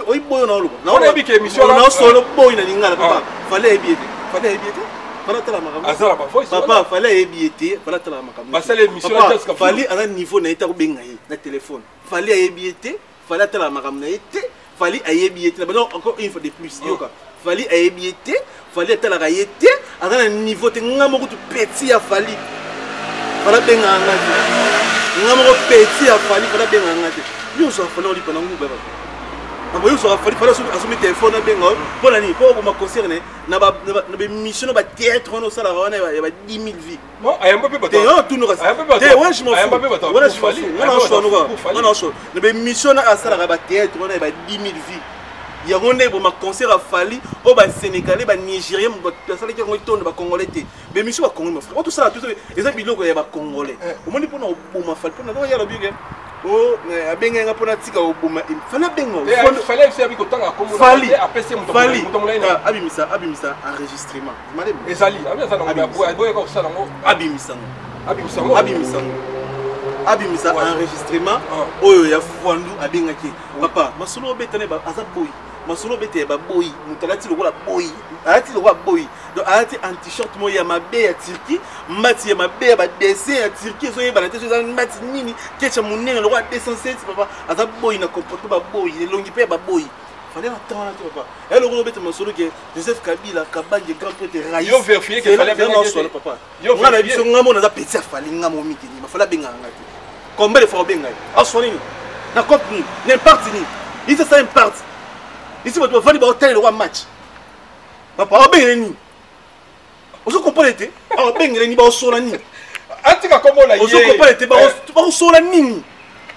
oyi boyo na oluba na obi ke émission na solo boyi na lingala papa fallait ebiete fallait tala makambo azala ba voice papa fallait ebiete fallait tala makambo basala émission la test ka fallait à un niveau na eta ko benga ye na téléphone fallait ebiete fallait tala makambo na ete fallait ebiete na non encore une fois de plus yoka fallait ebiete fallait tala ka yete à un niveau te ngamo ko petit ya fallait fala benga ngati ngamo petit a fali fala benga ngati yo so fala oli pana nguba ba abo yo so fali fala asumi téléphone benga pona ni po ma concerne na ba mission ba théâtre no sala wana ya ba 10000 vies bon ayamba pe bato te tu no reste te wa je m'en fous wala je fali non so na ba mission na sala ba théâtre wana ba 10000 vies ya ngone bo ma concert a fali o ba sénégalais ba nigérien ba sala ki ngo tonde ba congolais te mais mission ba congolais frère tout ça tout eza biloko ya ba congolais o moni pona o ma fali pona no ya lo bige o abenga nga pona tika o boma fala bengo fallait faire bi ko tanga komo fali apc muto mulaina abimisa enregistrement malem ezali abimisa na boya ko sala ngo abimisa enregistrement oyo ya fwandu abengaki papa masolo obetane ba aza boy masolo bete ba boy mutalati lokola boy alati lokola boy donc alati en t-shirt mo ya mabe ya Turquie mbati ya mabe ya ba dessin ya Turquie so yeba na te so mbati nini kecha munene lokola 207 papa aza boy na comporte ba boy longi pe ba boy fallait attendre papa et le gros bête masolo que Joseph Kabila Kabanje grand prêtre raïs yo vérifier que fallait bien non papa yo ngana biso ngamo na za petit fallait ngamo mikini ma fallait benga ngati combien de fois benga asoni na compte n'importe ni il se sent impart ici votre fallait ba hotel le match papa o benga ni ozo comprendre te o benga ni ba osona ni atika kombo na ye ozo comprendre te ba osona ni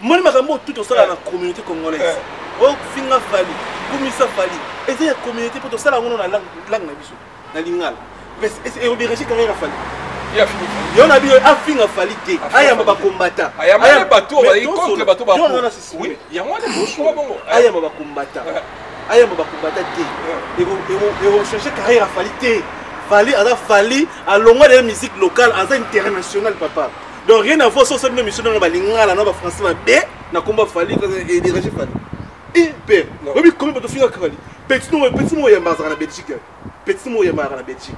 moni makambo tout ça la communauté congolaise o finga fali kumisa fali et la communauté pour tout ça la on a langue na biso na lingala mais et on dirige carrière fali il a fini yo na bi afinga fali te ayamba ba combattant ayamba bato ba contre bato ba oui ya mwana bongo bongo ayamba ba combattant te et chercher carrière fali te fali ala fali à longueur de musique locale à international papa donc rien à voir sur cette mission dans ba lingala na ba français ba b na combat fali et diriger fali père oui comment tu fais avec petit nom yamba na Belgique petit nom yamba na Belgique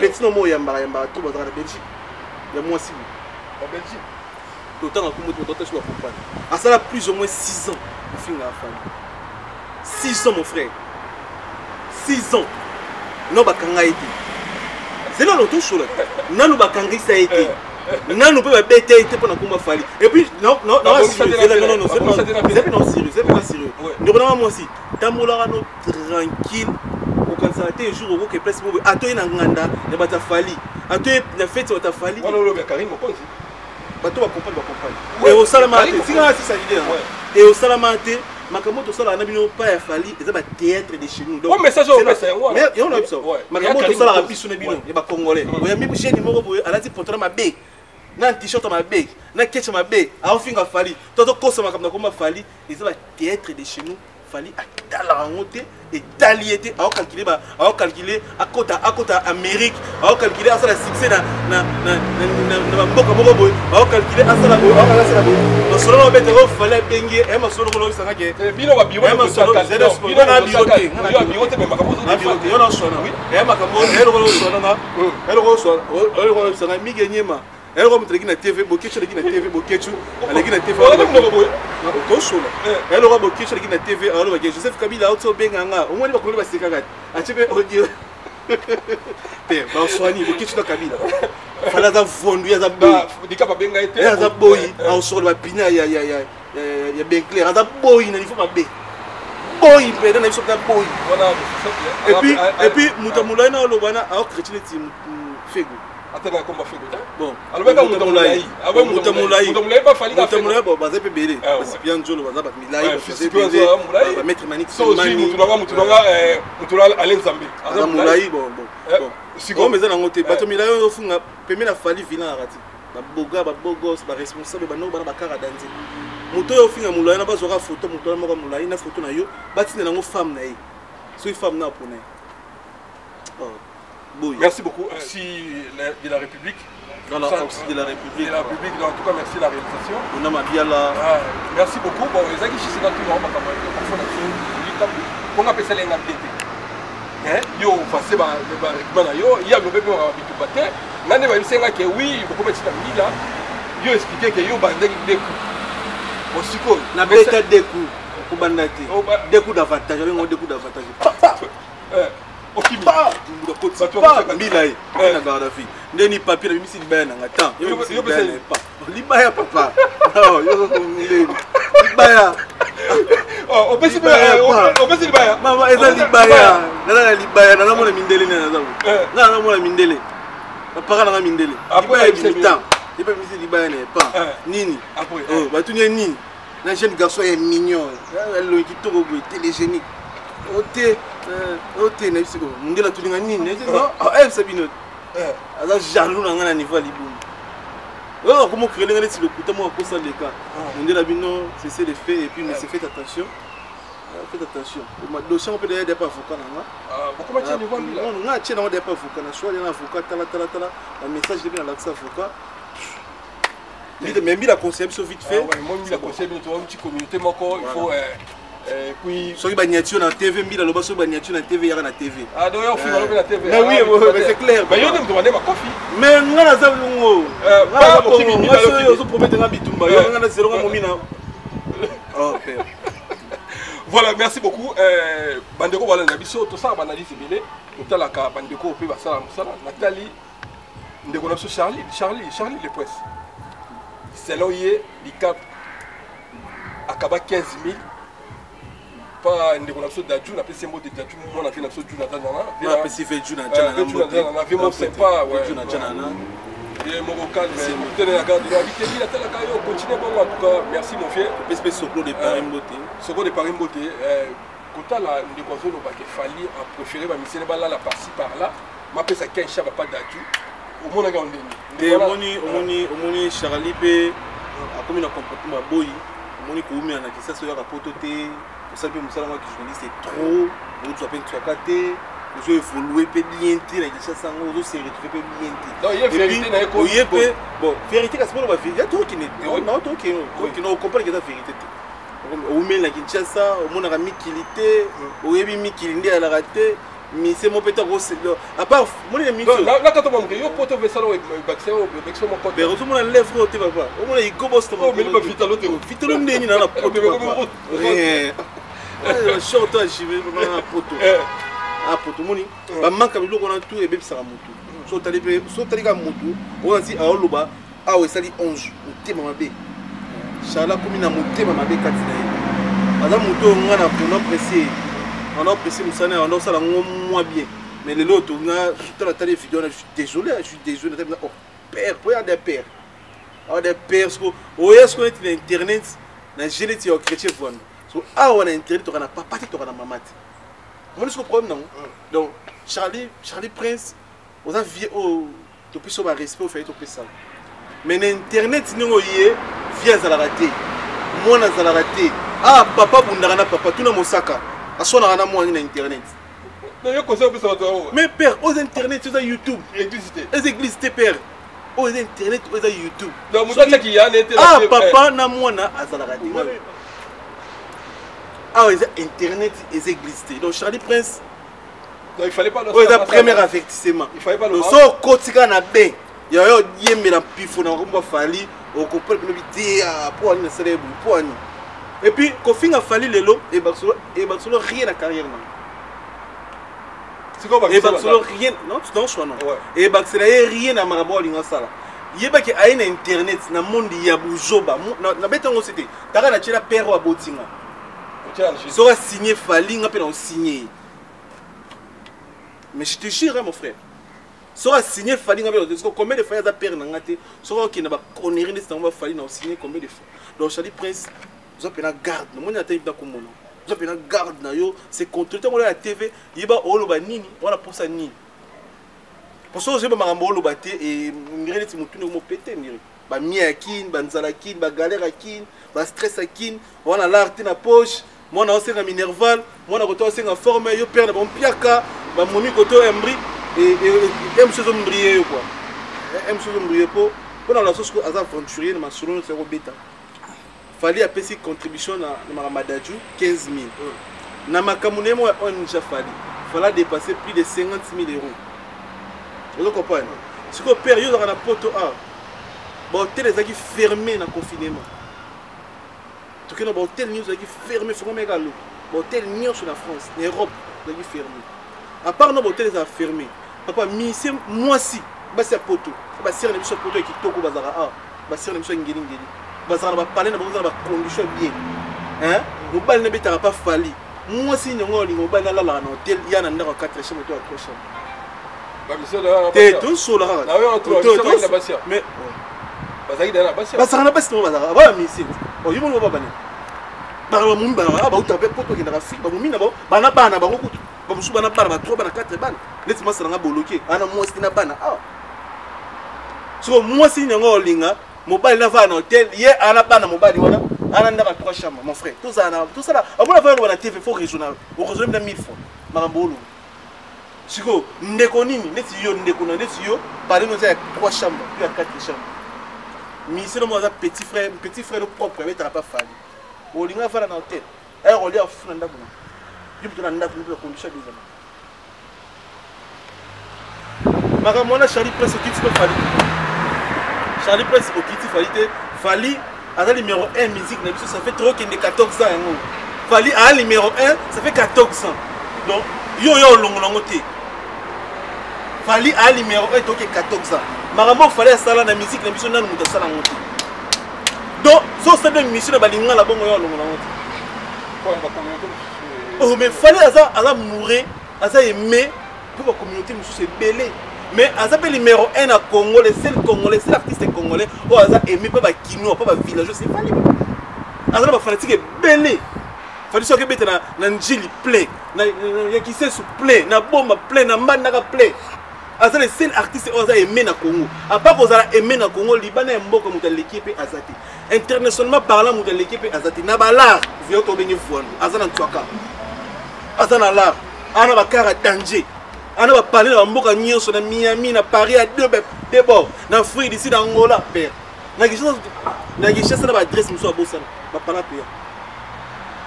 petit nom yamba tout na Belgique ya moi si en Belgique tout temps comme tu dois te comprendre à ça plus ou moins 6 ans au fin de la famille 6 ans mon frère 6 ans non ba kanga été c'est là l'autre chose nanu ba kanga ça été nanu peut ba bête été pour na kuma fali et puis non c'est pas sérieux normalement moi aussi tamola no tranquille au constater un jour au que place mo atoy na nganda ne bata fali atoy na fête bata fali wala lo be Karim Mokonzi bato ba comprendre et au salamate singa si ça idée et au salamate makamoto sala na bino pa ya fali eza ba théâtre de chez nous donc message au message mais yo na biso makamoto sala na biso na bino e ba congolais oya mi jeune moko boye alati portrait mabe na t-shirt mabe na ketch mabe a finga fali toto kosa makamna koma fali eza ba théâtre de chez nous fali atala ngote et taliété a calculer à côté Amérique a calculer à ça la succès na mboka moko boy a calculer à ça la boy a ça la boy no solo bete ro fallait bengi e ma solo ko sanga ke bino ba biro ma solo bino na biro te maka bozo na biro yo na sona e maka mo e ro sona na e ro sona mi genyema elle va montrer na TV bokechu na TV bokechu aleki na TV ko solo elle va bokechu na TV alors ba Joseph Kabila auto benganga au moins ba ko ba sika kat achebe audio pe ba swani bokechu na Kabila fala za fondu ya za boy dikapa benga ete ya za boy au solo ba pina ya ben clair za boy na il faut ba be boy pe na il faut ba boy voilà et puis mutamula na lo bana au chrétien ti fego atanga komba fego te bon alobeka moto molai awe moto molai ba fali ka fego moto molai baza pe belé Cyprien Njolo baza ba milai ba maître Manik Mani mutu nanga Alain Nzambe aza molai bon siko meza nango te bato milai oyo funga pembe na fali vina na rati ba boga ba bogos ba responsable ba no bana ba kara danze moto oyo funga molai na bazwa photo moto na moko molai na photo na yo batina nango femme na ye so femme na pona bon merci beaucoup de la République. Voilà, de la République. De la République, en tout cas, merci de la réalisation. On a ma bien là. Merci beaucoup. Bon, les amis, je suis dans tout le monde. On appelle ça les ngapété. Yo, passé par le yo, il y a le bébé à habitu baté. Nane va dire que oui, beaucoup de gens là. Yo expliqué que yo bandé des coups. Au siko. Na beta des coups. Au bandati. Des coups d'avantage. On des coups d'avantage. Okimi. Milai. Na garde fille. Ndeni papier na misi libaya na ngata. Yo pas. Libaya papa. Yo ko milai. Libaya. On peut se libaya. Maman eza libaya. Na libaya na mona mindele na zabu. Na mona mindele. Papa na mindele. Après militant. Et pas misi libaya na pas. Nini. Après. Oh, ba tu nini. Na jeune garçon est mignon. Elle qui toko télégénique. Ote na bisiko mundela tulinga nini elle sabino aza jaloux na ngana niveau libu comment créer ngana ti lokuta mo ko ça les cas mundela bino c'est les faits et puis mais c'est faites attention dossier on peut d'ailleurs pas avocat na pourquoi tu niveau là non na tiens on pas avocat na choix d'un avocat tala un message de bien l'accès avocat mais la conception vite fait moi la conception tu vois une petite communauté moko il faut puis soki bagnature na TV mbila loba so bagnature na TV yaka na TV donc yo fima loba na TV mais oui c'est clair mais yo dem demander ma coffee mais ngana za lungo pas possible moi so so promettre nga bitumba yo ngana zero nga momina oh père voilà merci beaucoup bandeko wala na biso to ça banalise belé totala ka bandeko pe basala musala Nathalie ndeko na so Charlie les presse c'est là yé bicap akaba 15 000 pas ndeko na so daju na pesi mot de daju mo na fait na so dju na tana na pesi fait dju na tana na vie mon sympa ouais dju na tana na et mon vocal mais tenez la garde la vie qui la tala kayo continue bon en tout cas merci mon fier espèce soko de Paris Mboté kota la ndeko zo ba ke fali a préféré ba misene ba la par-ci par là ma pesa Kensha pas daju au monde ga ndeni omoni Charlie pe a comme un comportement boy omoni ko umi na kisa so ya poto te ça peut me dire que journaliste est trop vous tu appelles tu as caté vous évoluer peut bien tirer la ça sans vous se retrouver bien tirer non il y a vérité na ko bon vérité que c'est pas vérité il y a tout qui n'est non tout qui non comprendre que la vérité au mais la Kinshasa au monde a mis kilité au yebi mi kilinde à la raté mais c'est mon pétard aussi à part mon ami là quand on me yo poto vesalo baxé au baxé mon côté mais au moins lèvre au papa au moins il gobosse ton mais pas vitalo ndeni na la poto short j'y vais na poto poto moni ba manka biloko na tout et bébé sera moto so tali ka moto on dit a oloba a o sali 11 motema mabe shala komi na motema mabe kati na ye ada moto ngana pour apprécier on a apprécié musana on a ça la moins bien mais les autres on a tout la télé vidéo je suis désolé oh père pour y des pères des pères oh est-ce qu'on est internet na génétique au chrétien voilà so ah on a internet on a papa tu on a maman moi ce problème non donc Charlie Prince on a vie au depuis son respect au fait tout ça mais internet non yé via za la raté moi na za la raté ah papa bundana papa tout na mosaka asona na moi na internet non yo conseil ça mais père aux internet aux YouTube électricité les églises père aux internet aux YouTube donc moi qui y a net ah papa na moi na azala raté ah les internet les églises donc Charlie Prince donc il fallait pas le premier avertissement il fallait pas le so kotika na ben yo yemela pifo na komba fali au comprendre que biti pour aller na célèbre pour ani et puis Kofinga fali lelo et Barcelone rien à carrière non c'est quoi et Barcelone rien non tu t'en choix non et Barcelone rien à marabo linga sala yeba ki a na internet na monde ya bujoba na betango c'était taka na tshela père wa botinga ils auraient signé fali nga pe na signé mais je te jure mon frère So a signé Fali combien de fois il y a père na ngate so qui n'a pas connerie n'est pas Fali na signé combien de fois. Donc Charlie Prince vous avez une garde, le monde a été dans comme vous avez une garde na yo, c'est contrôlé on la TV, il va oloba nini, on a pour ça nini. Pour ça j'ai pas marambo oloba té et ngiré ti mutu mo pété ngiré. Ba miakin, ba nzalakin, ba galère akin, ba stress akin, on a l'art na poche. Moi on a aussi un minerval, moi on a aussi un forme, yo père na bon piaka, ba momi koto embri et aime chose briller quoi. Aime chose briller pour dans la sauce que azar aventurier na solo c'est robeta. Fallait appeler une contribution na Ramadadjou 15 000. Na makamune mo on déjà fallait dépasser plus de 50 000 euros. Vous comprenez? Ce que période dans la poto a. Bon hôtel les qui fermé na confinement. Tout que bon hôtel news qui fermé faut même galo. Bon hôtel news sur la France, l'Europe qui fermé. À part nos hôtels les a fermé. Papa mise moi si ba c'est poto. Ba c'est une poto qui toko bazara a. Ba c'est une mission ngeli ngeli. Bazara ba parler na ba condition bien. Hein? Mo bal ne betara pas fali. Moi si nyongo lingo ba na la na hôtel ya na ndako 4 chambres to 3 chambres. Ba mission là. T'es tout sur la. Ah oui, on trouve la basia. Mais bazaki na basia. Bazara na basia mo bazara. Ba mise. Oh yimo no ba bane. Ba mo ba ba uta pe poto ki na fi ba mo mina ba ba na bana ba ko ba musu bana bana ba 3 bana 4 bana. Laisse moi ça nga bloqué. Ana moi si na bana. Ah. So moi si nyongo linga mobile na va na hôtel hier ana bana mobile wana ana ndaka 3 chambres mon frère tout ça là amona va na TV faut régional au régional na 1000 fois marambolo siko ndeko nini neti yo ndeko na neti yo parler nous avec 3 chambres puis à 4 chambres mais c'est le moi petit frère propre mais t'as pas fallu au linga va na hôtel ay on lui a funa ndako na yo na ndako na condition des makamona Charlie Prince qui se fallu Charlie Prince au Kiti Fali à la numéro 1 musique ça fait trop qu'il y a 14 ans. Fali à la numéro 1 ça fait 14 ans. Donc yo longo te. Fali à la numéro 1 donc 14 ans. Marambo Fali à ça la musique na muta sala ngote. Donc so ça de mission ba linga la bongo yo longo ngote. Oh mais Fali à ça mourir, à ça aimer pour la communauté musu c'est belé. Mais à ça numéro 1 à Congo, le seul Congolais, c'est l'artiste congolais, ou à ça aimé pas Kino, pas villageois, c'est Fali. À ça fanatique belé. Fali soit que bête na njili plein, na qui sait sous plein, na bomba plein, na mbana plein. À ça le seul artiste ou à ça aimé na Congo. À part qu'on a aimé na Congo, Libanais mboka muta l'équipe azati. Internationalement parlant muta l'équipe azati. Na balar, vieux to benye fouan. À ça na twaka. À ça na lar. Ana bakara danger. On va parler de Mboka Nyonso, de Miami, de Paris, à deux bords. Dans l'Afrique, d'ici, dans l'Angola, père. Dans l'adresse, c'est l'adresse, monsieur Abosan. Je ne vais pas la payer.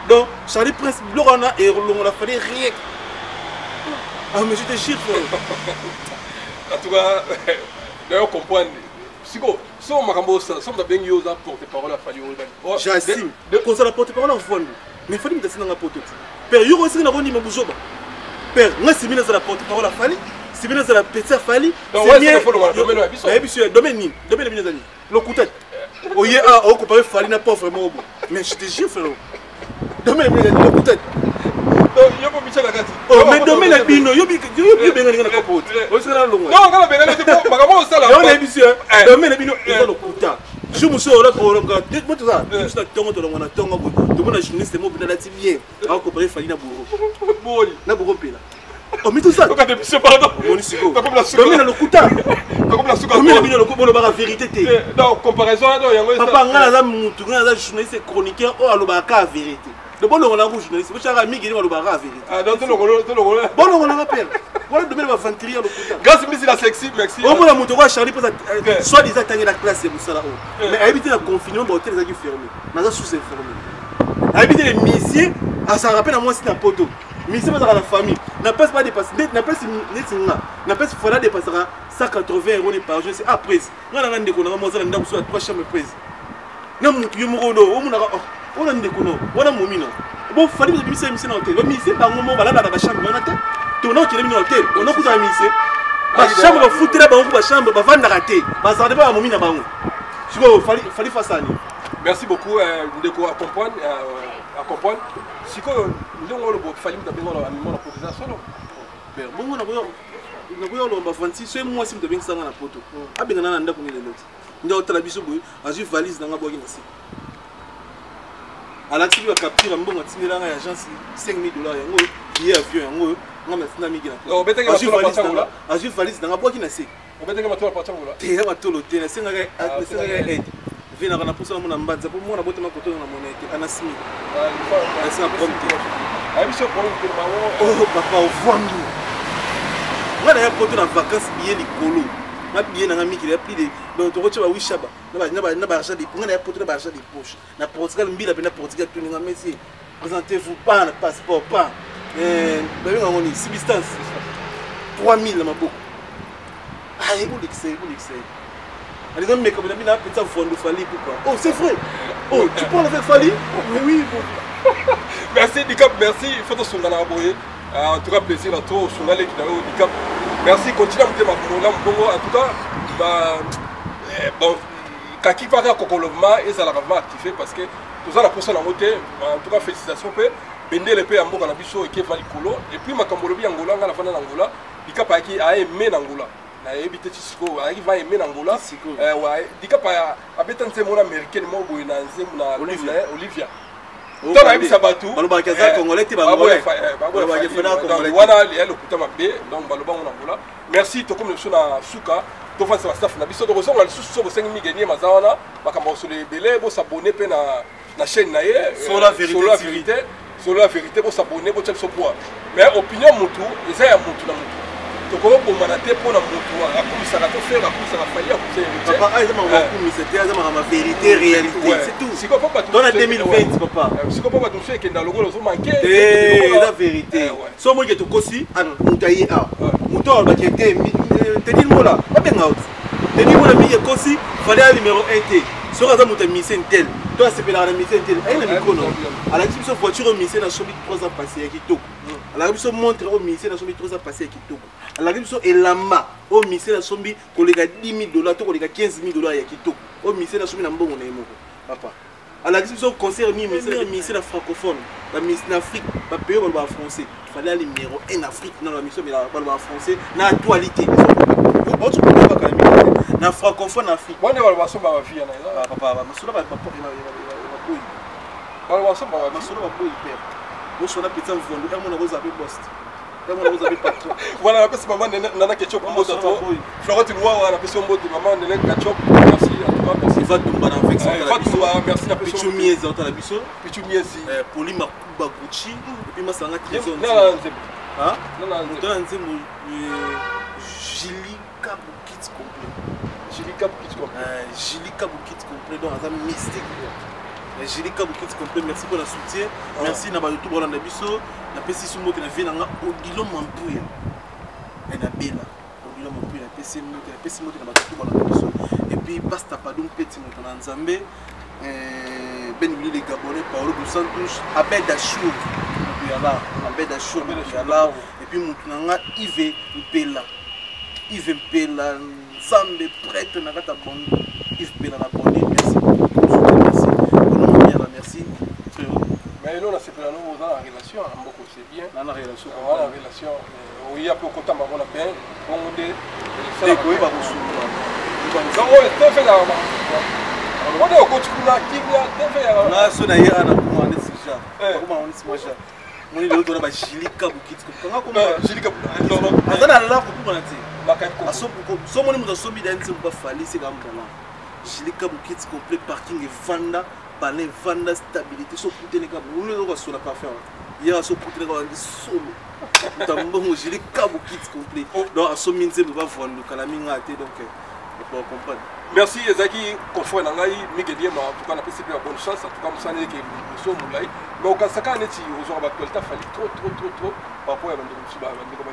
Donc, Charlie Prince, on a fallu rien. Ah, mais je te jure, en tout cas, d'ailleurs, comprendre. Psycho, si on m'a remboursé, si on a bien eu à porte-parole à Fali Olban. J'assume. Quand on a porte-parole à Fali, mais il faut que tu aies un porte-parole. Père, il y a aussi un rôle de Boujoba. Père, moi c'est bien la porte-parole à Fali, c'est bien la petite Fali. C'est bien le domaine le coup tête. Oye a comparé Fali n'a pas vraiment bon. Mais je te jure frère. Domaine le coup tête. Yo ko bicha la gati. Oh mais domaine la bino, yo bien na capote. O sera longo. Non, quand la benga c'est pas magamo ça là. Yo na bisu. Domaine la bino est le coup tête. Je me suis là pour le gars. Dites-moi tout ça. Je suis tongo to longo tongo bo. To bona journaliste mo bina la tibien. A comparé Fali na bouro. Boy. Na bouro pela. Oh mais tout ça. Quand tu biche pardon. Monisiko. T'as comme la souka. Domaine le coup tête. T'as comme la souka. Domaine la bino le coup bo la vérité té. Non, comparaison là yango ça. Papa ngala za mutu ngala za journaliste chroniqueur o alobaka vérité. Le bon on a un journaliste, vous avez mis qui nous a vérité. Ah donc tout le monde. Bon on a peur. Voilà demain va ventiller le coup. Grâce à la sexy, merci. Au moins la moto va Charlie pour soit des attaques la classe c'est ça là. Mais habiter le confinement bon hôtel les fermé. Naza sous fermé. Habiter les messieurs, ça rappelle à moi c'est un poteau. Messieurs dans la famille, n'a pas dépasser, n'a pas n'a pas faut dépasser 180 € par jour, c'est après. On a rendez-vous on a moi ça dans 3 chambres prises. Na mutu yo moko do, o muna on a ndeko no, on a momino. Bon fallait que monsieur monsieur na hôtel. Monsieur ba ngomo bala na ba chambre on a te. To na ki na hôtel, on a ku ta monsieur. Ba chambre ba futela ba ba chambre ba vanda raté. Ba ça pas momina ba ngo. Siko fallait faire ça ni. Merci beaucoup ndeko à comprendre. Siko ndongo lo fallait da bengo la cotisation. Ben bon on a nakoya lomba fanti so moi si mtabeng sanga na poto abengana na ndako nile loti ndio tala biso boy azu valise nanga boki na si alaxi bi capture mbongo tindela nga agence $5,000 yango billet avion yango ngama tina miki na o beteke azu valise nanga boki na si o beteke matolo patangula te matolo te na senga aide vina kana pusa mona mbanza po mona botema koto na monete anasimi asa prompte ai biso prompte mawo oh papa o vandu ngana ya koto na vacances billet likolo na billet na miki ya plus de donc to kocha ba wishaba na ba achat de ngana ya koto na ba achat de poche na Portugal mbila pe na Portugal tout nga merci présentez-vous pas na passeport pas ba binga ngoni substance 3000 na maboko ai vous l'excès allez donc mais comme on a petit fondo Fally pourquoi oh c'est vrai oh tu parles avec Fally mais oui merci Dicap merci il faut te songana boye en tout cas plaisir à toi songale qui d'ailleurs Dicap merci continue à me dire en tout cas bah bon kaki pas kokoloma et ça la vraiment activé parce que tout ça la personne en côté en tout cas félicitations peu bende le peu en boka na biso et qui va likolo et puis makambolobi Angola ngala fana Angola Dicap aki a aimé Angola na ebité tisiko arrive à aimer Angola ouais Dicap a betanze mon américain mo boy na nzembo na Olivia Tona abi sabatu baloba kaza congolais ti bangolais baloba fena congolais wana le kuta mabe donc baloba on Angola merci to comme le na suka to fa sa staff na biso to zonga le susu so 5,000 gagner mazawana bakamba so le belé bo s'abonner pe na chaîne na ye sur la vérité bo s'abonner bo tchep so poa mais opinion mutu eza ya mutu na mutu to ko bo manate po na mutu akumisa to faire akumisa na faillir akumisa papa aza ma akumisa te aza ma vérité réalité c'est tout siko papa dans la 2020 papa siko papa to fait que dans le golo so manquer la vérité so mo ke to kosi mutayi a muto ba ke te tenir mola ba benga out tenir mola mi ke kosi fallait numéro 1 t so kaza muta mission tel to asepela na mission tel ay na mikono ala kiso voiture mission na sobi 3 ans passé ya kitoko ala kiso montre au mission na sobi 3 ans passé ya kitoko ala kiso elama au mission na sobi kolega $10,000 to kolega $15,000 ya kitoko au mission na sobi na mbongo na yemoko papa ala kiso concert ni mission na francophone la mission en Afrique ba pays ba français fallait numéro 1 Afrique dans la mission mais ba français na actualité autre problème ba kalami na francophone Afrique bonne ba so ba vie na papa masolo ba papa boy ba so ba masolo ba boy père bo so na petit mvondo ka mona roza be post ka mona roza be patron voilà la pesa maman nana ketchup mboto to Florent Noir la pesa mboto maman nana ketchup merci à toi merci va tumba na avec ça va tumba merci na pesa miezi ota la biso pichu miezi poli makuba Gucci et puis masanga trésor ah non to nzembo Jilika Bukit complet Jilika Bukit complet donc un mystique Jilika Bukit complet merci pour la soutien merci na ba tout bolanda biso na pesi sumo ke na vie nanga Odilo Mampuya na bela Odilo Mampuya na pesi moto na ba tout bolanda biso et puis basta padum petit moto na Nzambe ben les Gabonais Paulo dos Santos Abed Achour Abed Achour et puis moto nanga Yves Mpela Nzambe prêtre na kata bon Yves Mpela na bonne merci mais là c'est pour nous dans la relation beaucoup c'est bien dans la relation oui après content ma bonne bien on c'est quoi va donc on fait là on est au coach kuna kinga fait là sona ya na kuma ne sija kuma on se moja on est l'autre ba Jilika Bukit kanga kuma Jilika non azana la ko kuma nti makako so moni muzo so mi danzi mba Fally c'est comme là Jilika Bukit complet parking et vanda balai vanda stabilité so putain ka on le ko so la parfait hier so putain ka solo tambo Jilika Bukit complet donc aso minze ba vanda kala minga te donc pour comprendre merci ezaki confort na ngai migedie ma en tout cas na pesi bien bonne chance en tout cas musane ke so mulai mais au kasaka neti ozo ba Fally trop par rapport à bande ba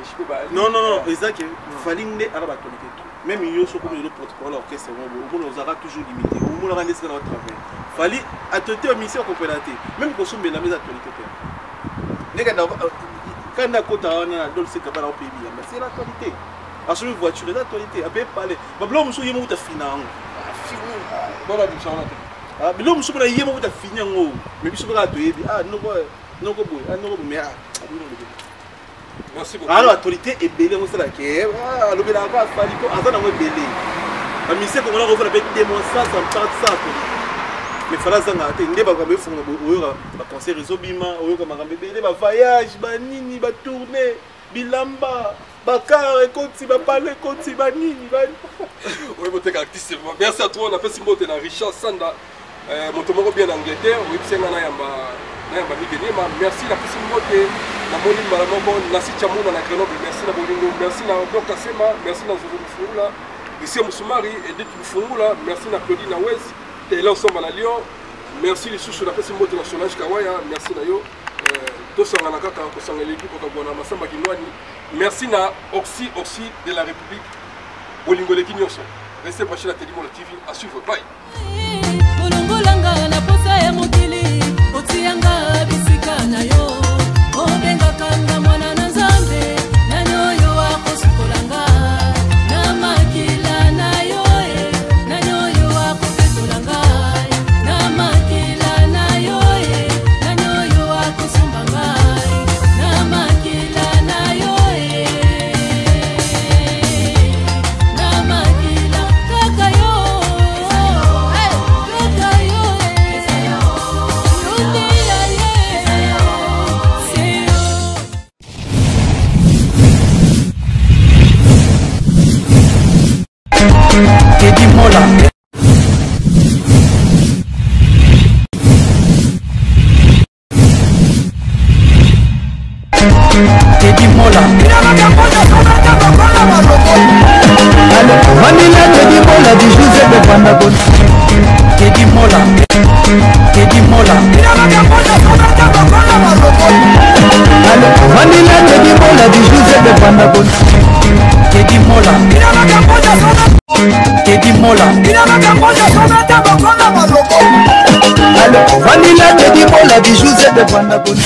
shipe ba non ezaki Fally nde ala ba tolike même yo so comme le protocole orchestre on ozaka toujours limité on mona rendre ça dans travail Fally a tenté une mission complété même ko so mbela meza tolike pe nega na kana kota wana dolce kabala au pays mais c'est la qualité à sur une voiture d'actualité à bien parler bablo muso yemo uta fina ngo bola du sana ah bilo muso na yemo uta fina ngo mais biso ba to yebi ah noko boy ah noko me ah Merci beaucoup. Alors autorité est belé on sala ke le bela ka fali ko azana mo belé. La mission ko ngala ko fa peut démonstration en tant que ça. Mais fala zanga te ndeba ka be funga oyo ba concert ezobima oyo ka makambe belé ba voyage ba nini ba tourner bilamba bakar ekoti ba parler ekoti ba nini ba. Oui, votre artiste. Merci à toi. On a fait Simbote na Richard Sanda. Mon tomoko bien en Angleterre. Oui, c'est ngana yamba migeni. Merci la Simbote. Na moni malamoko nasi chamuna na Grenoble. Merci na bolingo. Merci na Doka Sema. Merci na Zulu Fungula. Ici Musumari Edith Fungula. Merci na Claudine West. Et là ensemble à Lyon. Merci les sous la Simbote na Solange Kawaya. Merci na yo. Tosanga na kaka kosanga l'équipe ko bona masamba kinwani. Merci na Oxy de la République. Bolingo les Kinyoso. Restez branchés à Tédimola TV. À suivre. Bye. Bolongolanga na posa ya mokili. Otianga bisika na yo. Obenga kanga mwana na Nzambe. Na nyoyo wako sukolanga. Na makila na yo na nyoyo wako petolanga. Na makila na yo na nyoyo wako sumbanga. Na makila na yo Tedimola. Tedimola. Vanilla Tedimola di Giuseppe Pandagon. Tedimola. Tedimola. Vanilla Tedimola di Giuseppe Pandagon. Tedimola. Tedimola. Vanilla Tedimola di Giuseppe Pandagon.